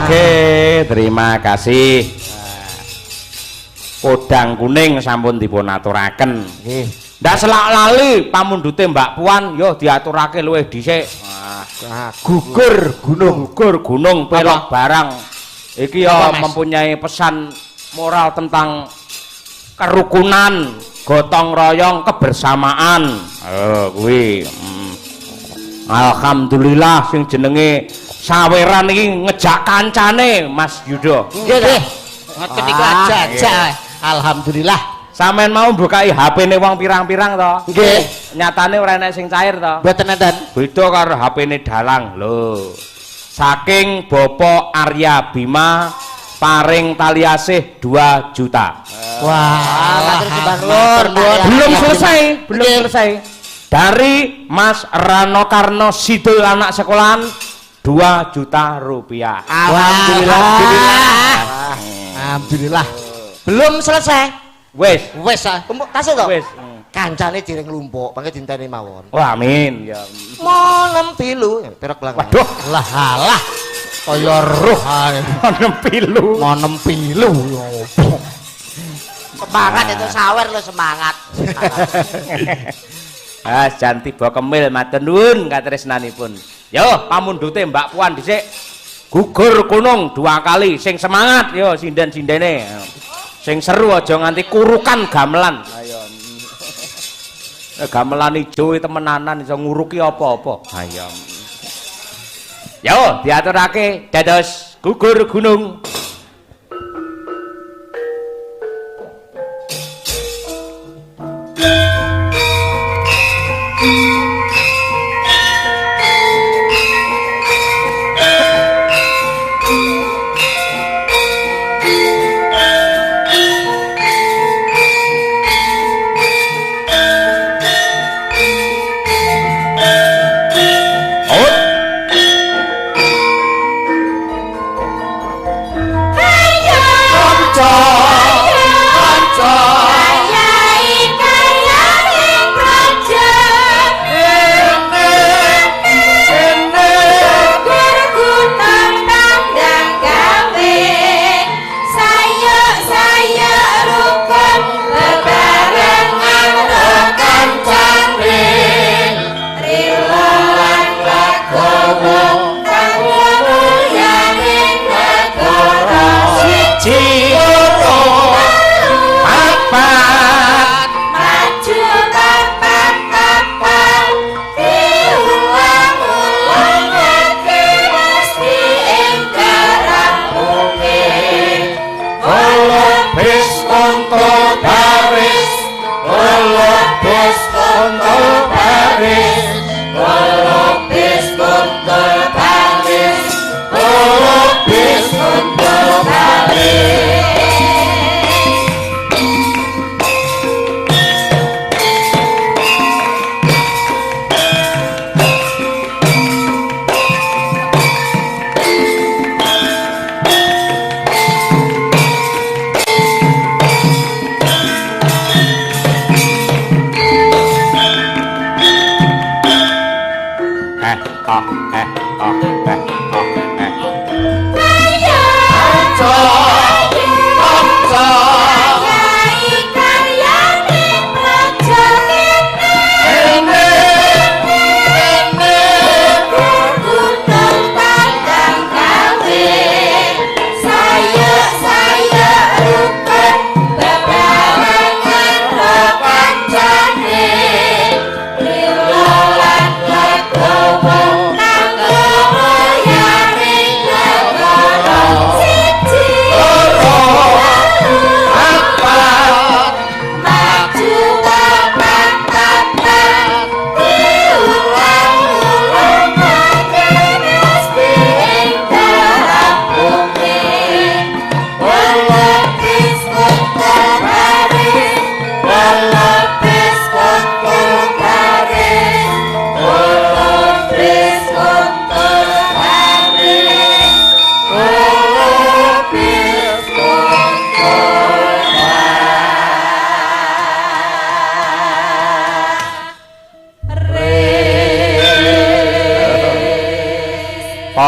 Oke, terima kasih. Kodang kuning sampun dipun aturaken. Nggih. Ndak selak lali pamundhute Mbak Puan yo diaturake luwih dhisik. Gugur gunung pelok barang. Iki yo mempunyai pesan moral tentang kerukunan, gotong royong, kebersamaan. Kuwi. Alhamdulillah sing jenenge saweran iki ngejak kancane Mas Yudo. Nggih. Ngoten niku aja. Alhamdulillah. Sampeyan mau mbukai HP-ne wong pirang-pirang to? Nggih. Nyatane ora enek sing cair to. Mboten enten. Beda karo HP-ne dalang lho. Saking Bapak Arya Bima paring tali asih 2 juta. Wah, Belum selesai. Dari Mas Rano Karno Sidul anak sekolahan 2 juta rupiah. Alhamdulillah. Belum selesai. Wes. Tumpuk tasih to? Wes. Kancane direng lumpuk, mangke dinteni mawon. Oh amin ya. Monem pilu, perok belang. Waduh, Lah. Kaya roh ae. monem pilu. Monem pilu. Semangat itu sawer lo semangat. Jan tiba kemil matur nuwun katresnanipun. Yo pamundhute Mbak Puan dhisik. Gugur gunung 2 kali sing semangat yo sinden-sindene. Sing seru aja nganti kurukan gamelan. Ayo. Gamelan ijo temenanan iso nguruki apa-apa. Ayo. Yo diaturake dados gugur gunung.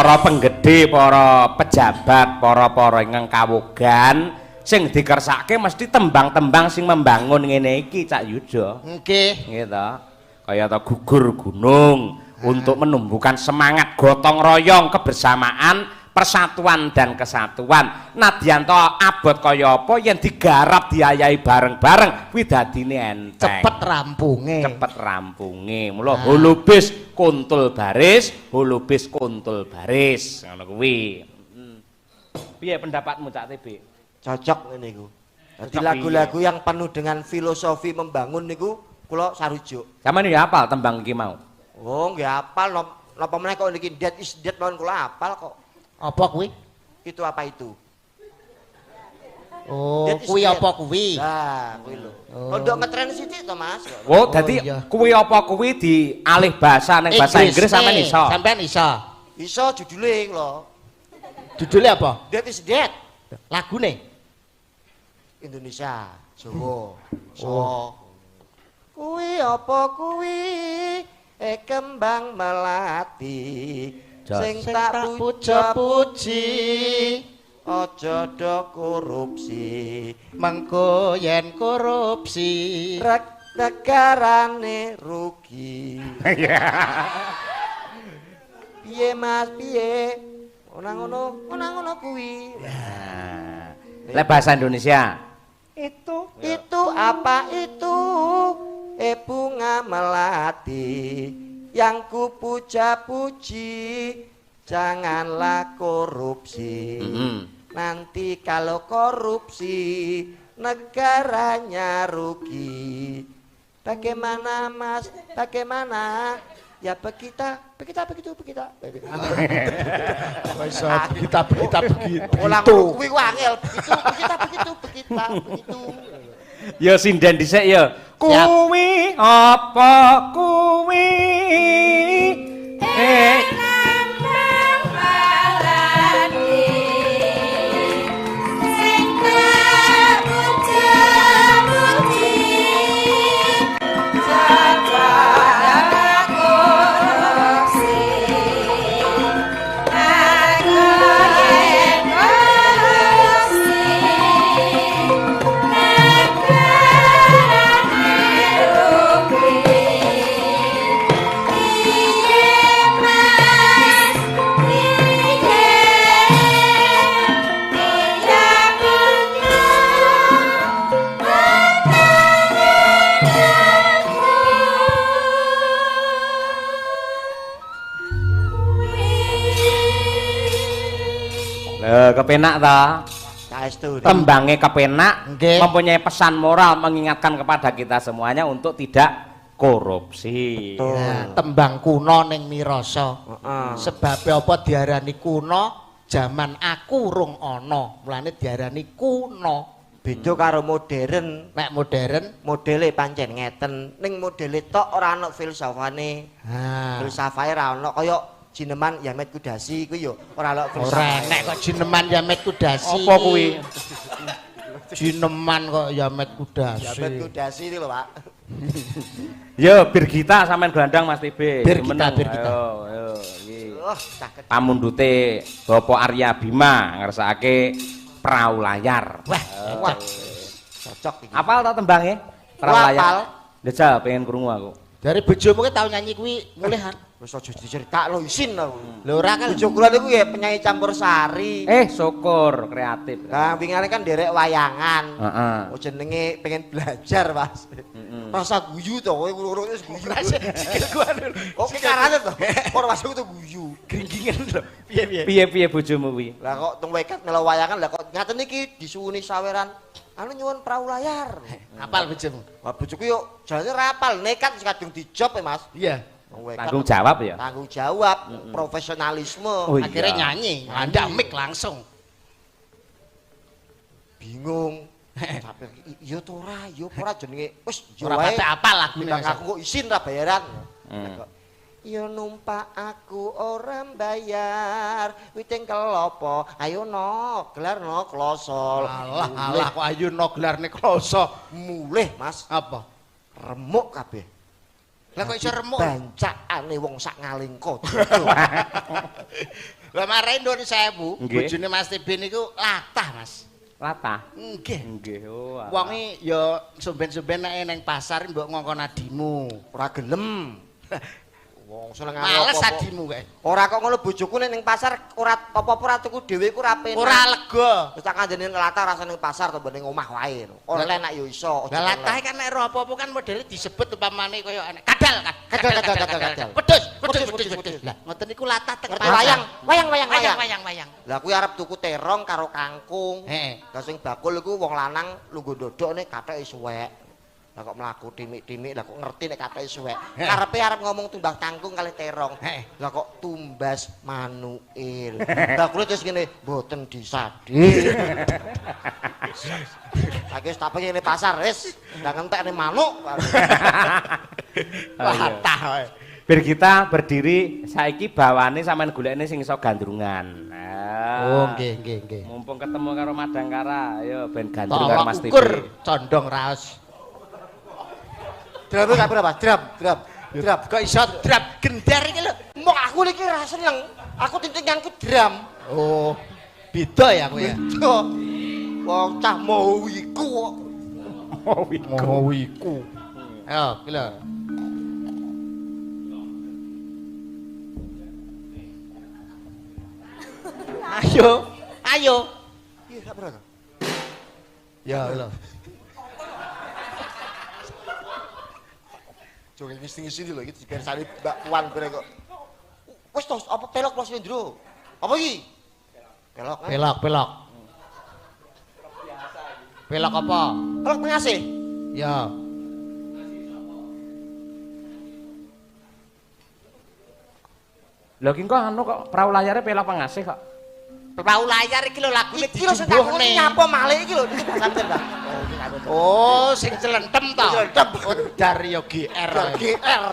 para penggede, para pejabat, para ingkang kawogan sing dikersake mesti tembang-tembang sing membangun ngene iki Cak Yuda. Nggih. Gitu. Kaya ta gugur gunung untuk menumbuhkan semangat gotong royong kebersamaan persatuan dan kesatuan. Nadyan to abot kaya apa yen digarap diayahi bareng-bareng kuwi dadine enteng. Cepet rampunge. Cepet rampunge. Mula holobis kuntul baris, holobis kuntul baris. Ngono kuwi. Piye pendapatmu Cak TB? Cocok ngene iku. Dadi Cocok lagu-lagu yang penuh dengan filosofi membangun niku kula sarujuk. Sampeyan ya hafal tembang iki mau? Oh, nggih hafal napa meneh kok niki Dead is Dead mawon kula hafal kok. Apa kuwi? Itu apa itu? Oh, Dead is kuwi Dead. apa kuwi? Lah, kuwi lho. Pondok ngetren sithik to, Mas. Oh, dadi iya. kuwi apa kuwi dialih bahasa ning bahasa Inggris sampean iso. Sampean iso. Iso judule lho. Judulnya apa? Dead is Dead. Lagune. Indonesia, Jawa. So. Kuwi apa kuwi? Kembang melati. Sing tak puja-puji. Aja do korupsi. Mengko yen korupsi. Negarane rugi. Piye Mas, piye? Ora ngono kuwi. Lek bahasa Indonesia. Itu apa itu? Bunga melati yang ku puja-puji. Janganlah korupsi. Nanti kalau korupsi negaranya rugi. Bagaimana Mas? Bagaimana? Ya begitu. Kita begitu. Ulang kuwi wangel begitu. Ya sinden dhisik ya. Kuwi apa kuwi? Kepenak ta? Saestu. Tembangnya kepenak, Nggih. mempunyai pesan moral mengingatkan kepada kita semuanya untuk tidak korupsi. Ya, tembang kuno ning mirasa. Sebab apa diarani kuno? Zaman aku rung ana, mulane diarani kuno. Beda karo modern. Nek modern, Modele pancen ngeten. Ning modele tok ora ana filsafane. Filsafahe ora ana kaya Jineman Yamet Kudasi kuwi yo ora ana ora filsafane. nek kok Jineman Yamet Kudasi. Apa kuwi? Jineman kok Yamet Kudasi. Yamet Kudasi iki lho, Pak. Yo bir kita sampean gelandang Mas TB. Bir kita, Menang. bir kita. Ayo iki. Caket. Pamundute Bapak Arya Bima ngersakake perahu layar. Wah. Cocok iki. Apal ta tembange? Perahu Apal. layar. Njajal pengen krungu aku. Dari bojomu ki tau nyanyi kuwi mulihan. Wis aja diceritakno isin aku. Lho ora kan Bojo kula niku ya penyanyi campur sari. Syukur kreatif. Nah, wingane kan derek wayangan. Heeh. Oh jenenge pengen belajar, Mas. Rasa guyu to, kowe ngono wis guyu. Sikil gua. Oh, karane to. Ora masuk to guyu. Gringgingen lho. Piye-piye. Piye bojomu kuwi? Lah kok teng wekat melo wayangan lah kok ngaten iki disuwuni saweran. Anu nyuwun perahu layar. apal bojomu? Wah bojoku yo jalane rapal nekat kadung dijob ya, Mas. Iya. Wong wekat. Tanggung jawab ya. Tanggung jawab, profesionalisme. Oh, iya. Akhirnya nyanyi, anda mic langsung. Bingung. Sampai iya to ora, iya ora jenenge wis yo Ora wae. pate apal lagune. Bintang aku kok isin ra bayaran. Hmm. Yo numpak aku orang bayar. Witing kelopo. Ayo no, gelar no klosol. Alah kok ayu no gelarne kroso. Mulih, Mas. Apa? Remuk kabeh. Lah kok iso remuk? Bancakane wong sak ngalingko. Lah marahi nuwun sewu, Nggih. bojone Mas Tibin niku latah, Mas. Latah. Nggih. Nggih. Oh. alah. Wonge ya sumben-sumben nek ning pasar mbok ngongkon adimu. Ora gelem. Wong seneng Males apa-apa. adimu kae. Ora kok ngono bojoku ning pasar ora apa-apa ora tuku dhewe ku ora penak. Ora lega. Wis tak kandhane ngelatah rasane ning pasar to ning omah wae. Ora enak ya iso. Lah latahe kan nek ro apa-apa kan modele disebut umpamane kaya enek kadal kan. Kadal. Pedus. Lah ngoten niku latah teng Ngerti pasar. wayang. Lah kuwi arep tuku terong karo kangkung. Heeh. Lah sing bakul iku wong lanang lungguh dodok nek katheke suwek. Lah kok mlaku timik-timik lah kok ngerti nek katheke suwek. Karepe arep ngomong tumbas kangkung kali terong. Heeh. Lah kok tumbas manuil. Lah kuwi terus ngene, mboten disadhi. Lagi tak pengen ini pasar, wis. Ndak ngentek ini manuk. Latah wae. Biar kita berdiri saiki bawane sampean golekne sing iso gandrungan. Oh, nggih. Mumpung ketemu karo Madangkara, ayo ben gandrung karo Mas Tolong ukur Tipi. condong raos. Dram gak berapa? Dram. Kok iso drap gender iki lho. Mbok aku niki ra seneng. Aku tintinganku dram. Oh, beda ya kowe ya. Tuh. Wong cah mau iku kok. Mau iku. Ayo, iki lho. Ayo. Iya, gak berapa. Ya lho. Joge ngisi-ngisi lho iki dipersani Mbak Puan kene kok. Wis tos apa pelok Mas Indro? Apa iki? Pelok. Pelok. Pelok apa? Pelok pengasih. Ya. Lho ki kok anu kok perahu layare pelok pengasih kok. Perahu layar iki lho lagune Iki lho sing tak dijumbuhne. nyapa malih iki lho iki sampeyan, Mbak. Oh, iki tak Oh, sing celentem to. Celentem. Oh, dar yo GR. GR.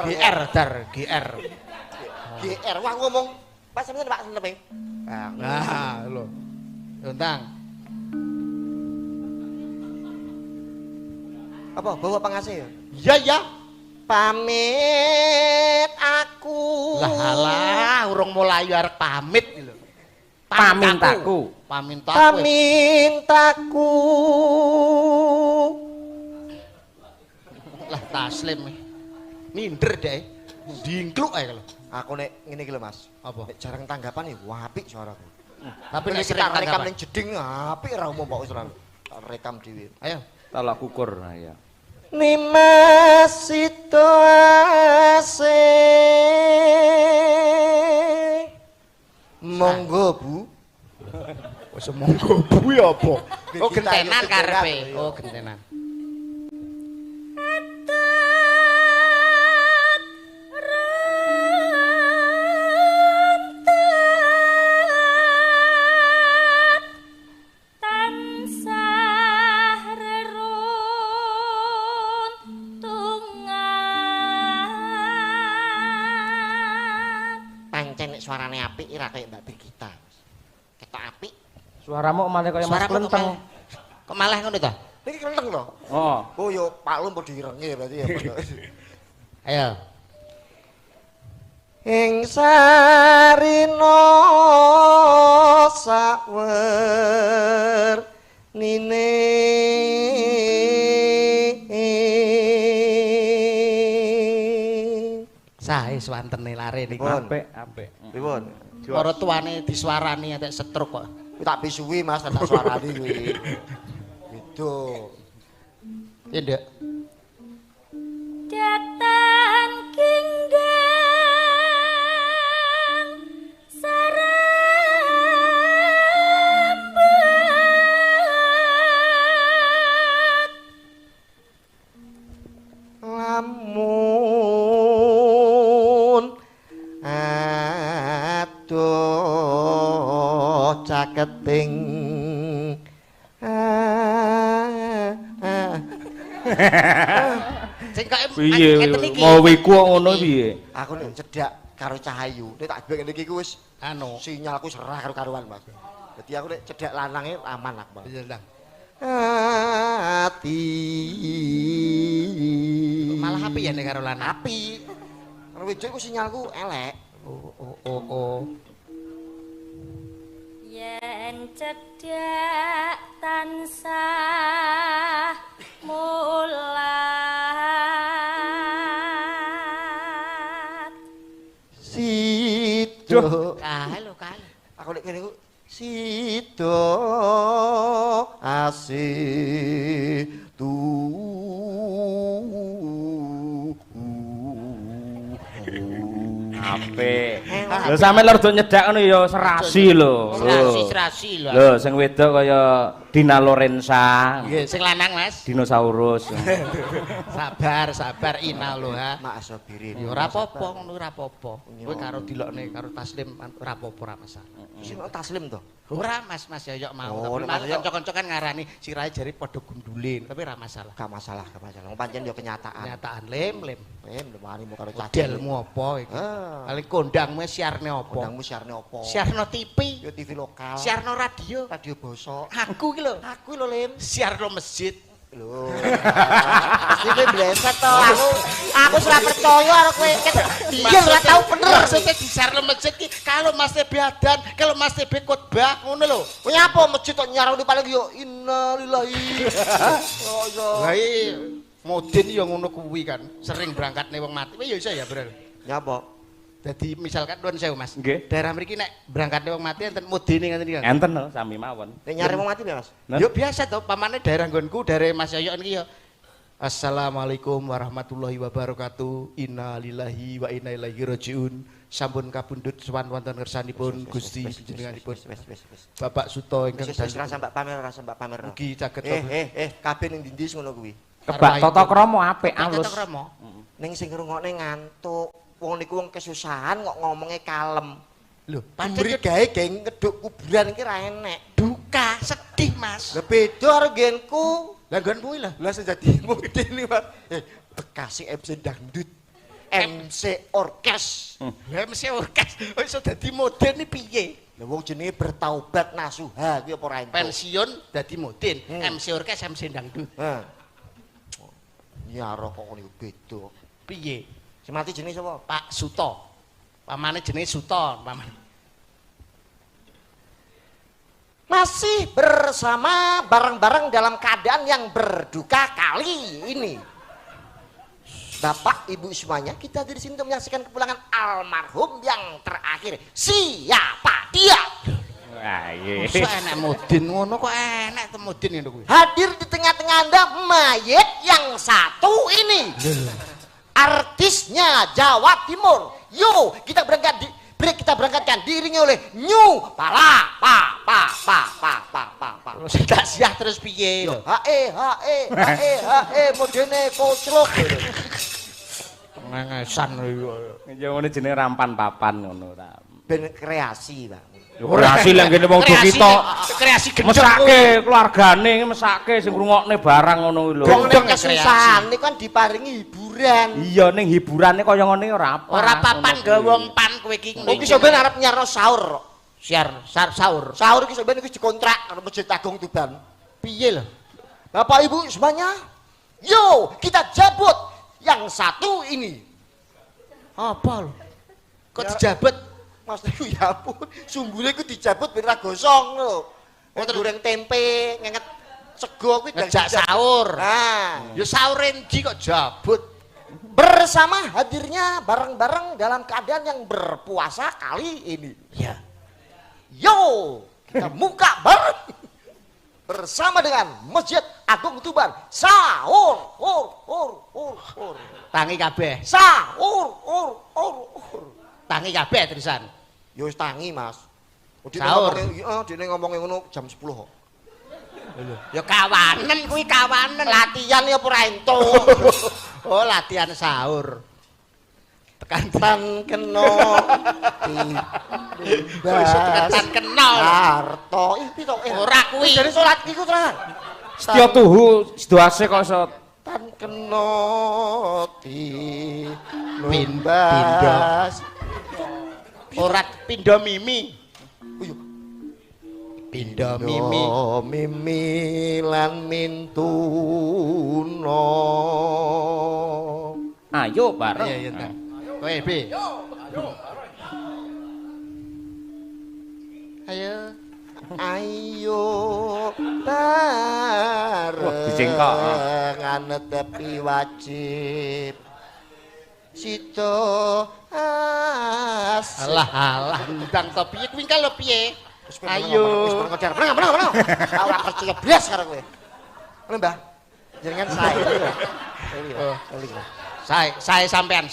Dar GR. GR. Wah ngomong Pak sampeyan Pak Senep. Nah, lho. Untang. Apa bawa pengasih ya? Iya ya. Pamit aku. Lah alah, urung mulai arep pamit iki lho. Pamintaku. Pamintaku. Lah taslim. Minder deh. Dingkluk ae lho. Aku nek ngene iki lho Mas. Apa? Nek jarang tanggapan ya wah apik suaraku. Tapi Nek nek kita sering rekam tanggapan. ning jeding apik ra umum kok wis ora. Tak rekam dhewe. Ayo. Tolak ukur nah ya. Nimasito asih. Monggo Bu. Wis monggo bu ya apa? Oh Kita gentenan itu karepe. gentenan. Oh gentenan. Tansah reruntungan. Pancen nek suarane apik ora kaya Mbak Brigita. Ketok apik. Suaramu malah kaya Mas Suaramu Klenteng. Kok malah ngono to? Iki kelenteng to. Oh. Oh yo Pak Lum padha irenge berarti ya. Ayo. Ing sarina sawer nine Sae swantene lare niki. Apik. pripun Para tuane disuarani entek setruk kok. kuwi tak bisuwi Mas tak suarani kuwi itu Ya ndek. Datang kinggang sarambet. lamun adoh caketing Sing kok Piye ngeten iki. mau wiku kok ngono piye? aku nek cedak karo Cahayu nek tak bek ngene iki wis Anu. sinyalku serah karo karuan Mas dadi aku nek cedak lanange aman aku Mas Iya ndang. ati Malah api ya nek karo lanang. api karo wedok iku sinyalku elek Oh. sing cedhak tansah mulat. Sido. Kae lho, kae. Aku lek kene iku sido asitu. Apik. Lho sampe lho do nyedak ngono ya serasi lho. Serasi lho. Lho sing wedok kaya Dina Lorenza, Nggih, sing lanang, Mas. dinosaurus. Sabar Ina lho, ha. Mak Sobirin. Ya ora apa-apa, ngono ora apa-apa. Kowe karo dilokne karo Taslim ora apa-apa ora masalah. Sing Taslim to. Ora Mas ya yok mau. Oh, Tapi nek malah kanca-kanca kan ngarani sirahe jari padha gundulin, tapi ora masalah. Gak masalah, gak masalah. Wong pancen yo kenyataan. Kenyataan lem. Lemarimu karo cacing. Modelmu apa iki? Ah. Paling kondangmu siarne apa? Kondangmu siarne apa? Siarno TV, Yo TV lokal. siarno radio. Radio basa. Aku iki lho, Aku lho Lim. siarno masjid. Lho. Pasti kowe bleset to. Aku ora percaya karo kowe. Iya ora tau bener. Maksudnya di siarno masjid ki kalau Mas TB adan, kalau Mas TB khotbah ngono lho. Kowe apa masjid kok nyaroni paling yo innalillahi. Oh yo. Lah iki Modin ya ngono kuwi kan, sering berangkatne wong mati. Ya iso ya, Bro. Nyapa? Dadi misalkan nuwun sewu Mas. Nggih. Daerah mriki nek berangkatne wong mati enten mudine ngoten iki. Enten lho sami mawon. Nek nyari wong mati Mas. Nah. Yo biasa to, pamane daerah nggonku, daerah Mas Yoyo niki ya. Assalamualaikum warahmatullahi wabarakatuh. Inna lillahi wa inna ilaihi rajiun. Sampun kapundhut sowan wonten ngersanipun Gusti panjenenganipun Bapak Suto ingkang Wis rasa mbak pamer, rasa mbak pamer. mugi caket kabeh ning ndi ngono kuwi. Kebak tata krama apik alus. Ning sing ngrungokne ngantuk. Wong niku wong kesusahan kok ngomongnya kalem. Lho, Pancen gawe ngeduk kuburan iki ra enek. duka, sedih Mas. Lah beda karo genku. Lah nggon kuwi lho. Lah sing dadi mudine Mas. Bekasi MC dangdut. MC orkes. Lah mesti orkes, iso dadi modern iki piye? Lah wong jenenge bertaubat nasuha kuwi apa ora ento. Pensiun dadi modern, MC orkes, MC dangdut. Heh. Nyaro kok niku beda. Piye? Sing mati jenenge sapa? Pak Suto. Pamane jenenge Suto, pamane. Masih bersama bareng-bareng dalam keadaan yang berduka kali ini. Bapak, Ibu semuanya, kita di sini untuk menyaksikan kepulangan almarhum yang terakhir. Siapa dia? Wah, iya. Masa enak modern ngono kok enak te modern ngono kuwi. Hadir di tengah-tengah Anda mayit yang satu ini. Artisnya Jawa Timur. Yo, kita berangkatkan diiringi oleh New Pala pa. Terus tak siah terus piye lho. Hae modene koclok. Ngengesan lho. Ya ngene jenenge rampan papan ngono ta. Ben kreasi, Pak. Ora hasil yang ngene wong do kita. Kreasi gendong. Mesake keluargane mesake sing ngrungokne barang ngono kuwi lho. Wong nek kesusahan niku kan diparingi hiburan. Iya ning hiburane kaya ngene ora apa. Ora papan gawe wong pan kowe iki. Iki sampeyan arep nyarno sahur. Sahur. Sahur iki sampeyan iki dikontrak karo Masjid Agung Tuban. Piye lho? Bapak Ibu semuanya, yo kita jabut yang satu ini. Apa lho? Kok dijabet? Mas niku ya ampun, sumbule iku dijabut ben ra gosong lho. Wong goreng tempe, ngenget sego kuwi Ngejak sahur. Nah, Ya sahur endi kok jabut? bersama hadirnya bareng-bareng dalam keadaan yang berpuasa kali ini. Ya. Yo, kita buka bareng bersama dengan Masjid Agung Tuban. Sahur, hur. Tangi kabeh. Sahur, hur. Tangi kabeh terusan. Ya wis tangi, Mas. Sahur. Dene ngomongin ngono jam 10 kok. Ya kawanen kuwi kawanen. Latihan ya ora ento. Oh, latihan sahur. Tekan Tan kena wis tekan kenal. Harto. Ih, piye to? Ora kuwi. Jare salat iku tenan. Setya tuhu sedoase kok iso Tan kena Pindas. Ora pindha mimi. Pindha mimi. Mimi lan mintuna. ayo bareng. Iya, ta. Kowe, Bi. Ayo. Ayo dicengkok. tepi wajib Sito as. Alah, ndang to piye kuwi lho piye? Ayo. Wis ngejar. Menang. Ora percaya blas karo kowe. Ngono, Mbah. Jenengan sae. Saya sampean.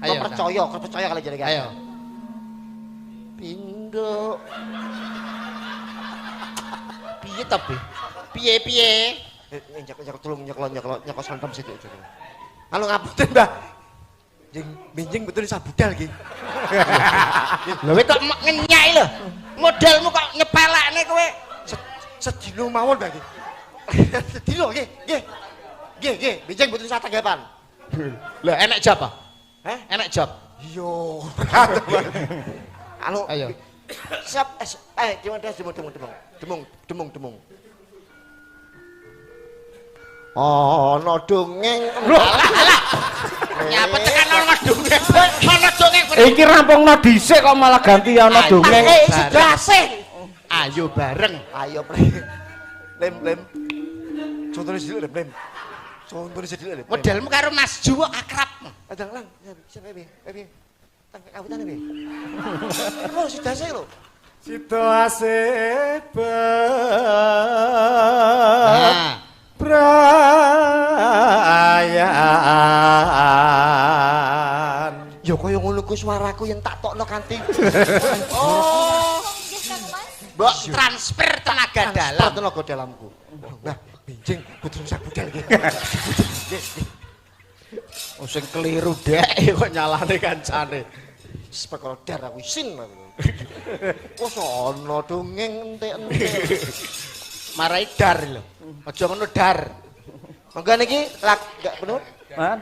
Ayo. Percaya kali jenengan. Ayo. Pindho. Piye to, Bi? Piye? Nyek tulung nyeklo santem sithik. Halo ngapunten, Mbah. Benjing betul sabudal iki. Lho kok ngenyai lho. Modalmu kok nyepelekne kowe. Sedino mawon, Mbah iki. Sedino nggih. Nggih, benjing betul satanggapan. Lah enek job apa? Heh? Enek job. Iya. Anu, Ayo. siap gimana demung. Ana dongeng. Alah. Nyapa tekan ana dongeng. Ana dongeng. Iki rampungno dhisik kok malah ganti ana dongeng. Sudah sih. Ayo bareng. Ayo, Lem. Contohnya sithik, Lem. Contohnya sithik, Lem. Modelmu karo Mas Ju akrab. Adang lang, piye? Tang kawitane piye? Oh, sudah sih lho. Sito asih Nah. Brayaan. Ya kaya ngono ku suaraku yang tak tokno kanthi. Oh, nggih Kang Mas. Mbok transfer tenaga dalam. Tenaga dalamku. Nah, benjing putri sabudal iki. Oh sing keliru dek kok nyalane kancane. Wis perkara dar aku isin. Wes ana dongeng entek-entek. Marai dar lho. Aja ngono dar. Monggo niki gak penuh. Man,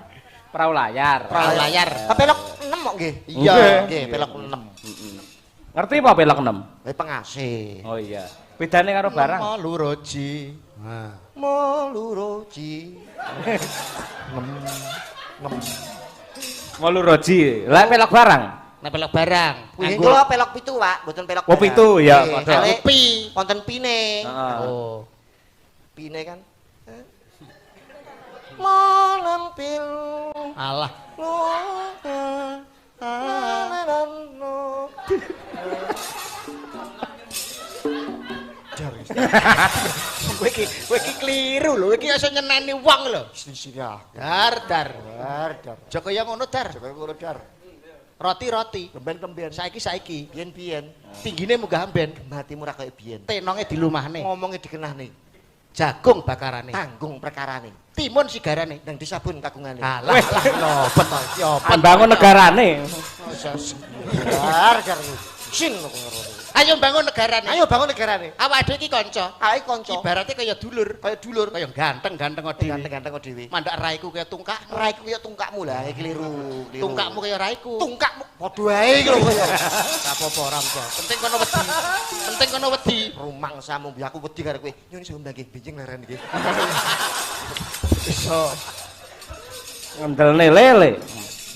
perahu layar. Perahu layar. Pelok 6 kok nggih. Iya. Nggih, pelok 6. Ngerti apa pelok 6? Pengasih. Oh iya. Bedane karo barang. Malu roji. Nah. Moluroji. Molu roji. Lah pelok barang. Nek pelok barang. Nggih kula pelok 7, Pak, mboten pelok. Oh, 7 ya, Nggih, padha. kali Pi. wonten pine. Heeh. Oh. Pine kan. Malampil. Alah. Kowe iki keliru lho. Iki iso nyeneni wong lho. Sini ya. Dar. Dar. Aja kaya ngono dar. Coba ngono dar. Roti. Kemben-kemben. Saiki. Biyen-biyen. Tinggine munggah amben. Matimu ra kaya biyen. Tenonge dilumahne. Ngomongnya dikenahne. Jagung bakarane. Tanggung perkarane. Timun sigarane. Nang disabun kagungane. Alah. Lobet to. Ya Bangun negarane. Dar. Sin kok ngono. Ayo bangun negarane. Ayo bangun negarane. Awak dhewe iki kanca. Ae kanca. Ibaratnya kaya dulur. Kaya dulur. Kaya ganteng dhewe. Ganteng-ganteng kok dhewe. Mandak raiku kaya tungkak. Raiku kaya tungkakmu lah, keliru. Tungkakmu kaya raiku. Tungkakmu padha wae iki lho kaya. Apa-apa ora apa. Penting kono wedi. Rumangsamu biar aku wedi karo kowe. Nyun iso mbagi benjing leren iki. Iso. Ngendelne lele.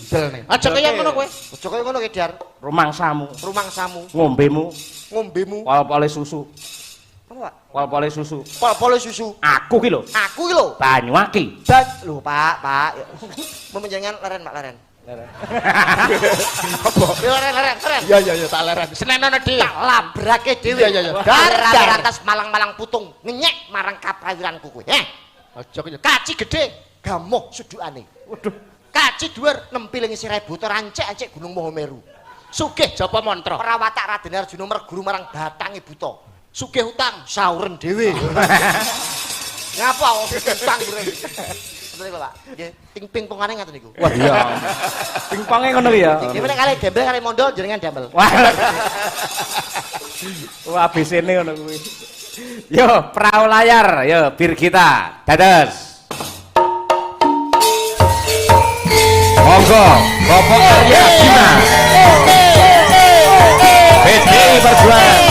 Delne. Aja kaya ngono kowe. Aja kaya ngono ki Dar. Rumangsamu, Rumangsamu, ngombemu, ngombemu. pol-pole susu. Apa, Pak? Pol-pole susu. Pol-pole susu. Aku ki lho, Aku iki lho. Banyuaki. Lho, Pak. Memenjangan leren, Pak, leren. Apa? Yo leren. Iya tak leren. Senenono dhewe. Tak labrake dhewe. Iya. Dar atas malang-malang putung. Ngenyek marang kaprawiranku kowe. Aja kaya kaci gedhe. Gamoh sudukane. Waduh. Kaci dhuwur Nempiling 1000 to rancek-ancek Gunung Mahameru. sugih Japa Mantra. Prawatak Raden Arjuna merguru marang Batange Buta. Sugih utang. Sauren dhewe. Ngapa utang bre? Bener kok, Pak. Nggih, ping-pingpongane ngaten niku. Wah iya. Pingponge ngono ya. Gimana kali dembel kali mondol jenengan dembel. Wah. Wah ABC-ne ngono kuwi. Yo, perahu layar, yo bir kita. Dados. Monggo, Bapak Arya Bima. PDI Perjuangan.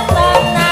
Tenang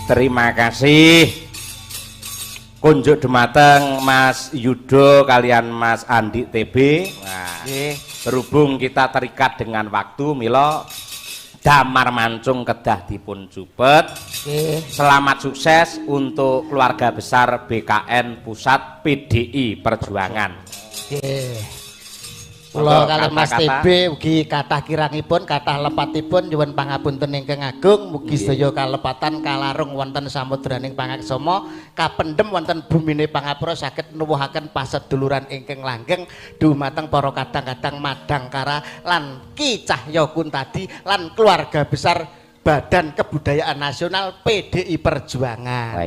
Terima kasih. Kunjuk dumateng Mas Yudo kalian Mas Andi TB. Nah, berhubung kita terikat dengan waktu, mila damar mancung kedah dipun jupet. Selamat sukses untuk keluarga besar BKN Pusat PDI Perjuangan. Kula kalih Mas TB ugi kathah kirangipun, kathah lepatipun nyuwun pangapunten ingkang agung, mugi sedaya kalepatan kalarung wonten samudraning pangaksama, kapendhem wonten bumine pangapura saged nuwuhaken paseduluran ingkang langgeng dumateng para kadang-kadang Madangkara lan Ki Cahya Kuntadi lan keluarga besar Badan Kebudayaan Nasional PDI Perjuangan.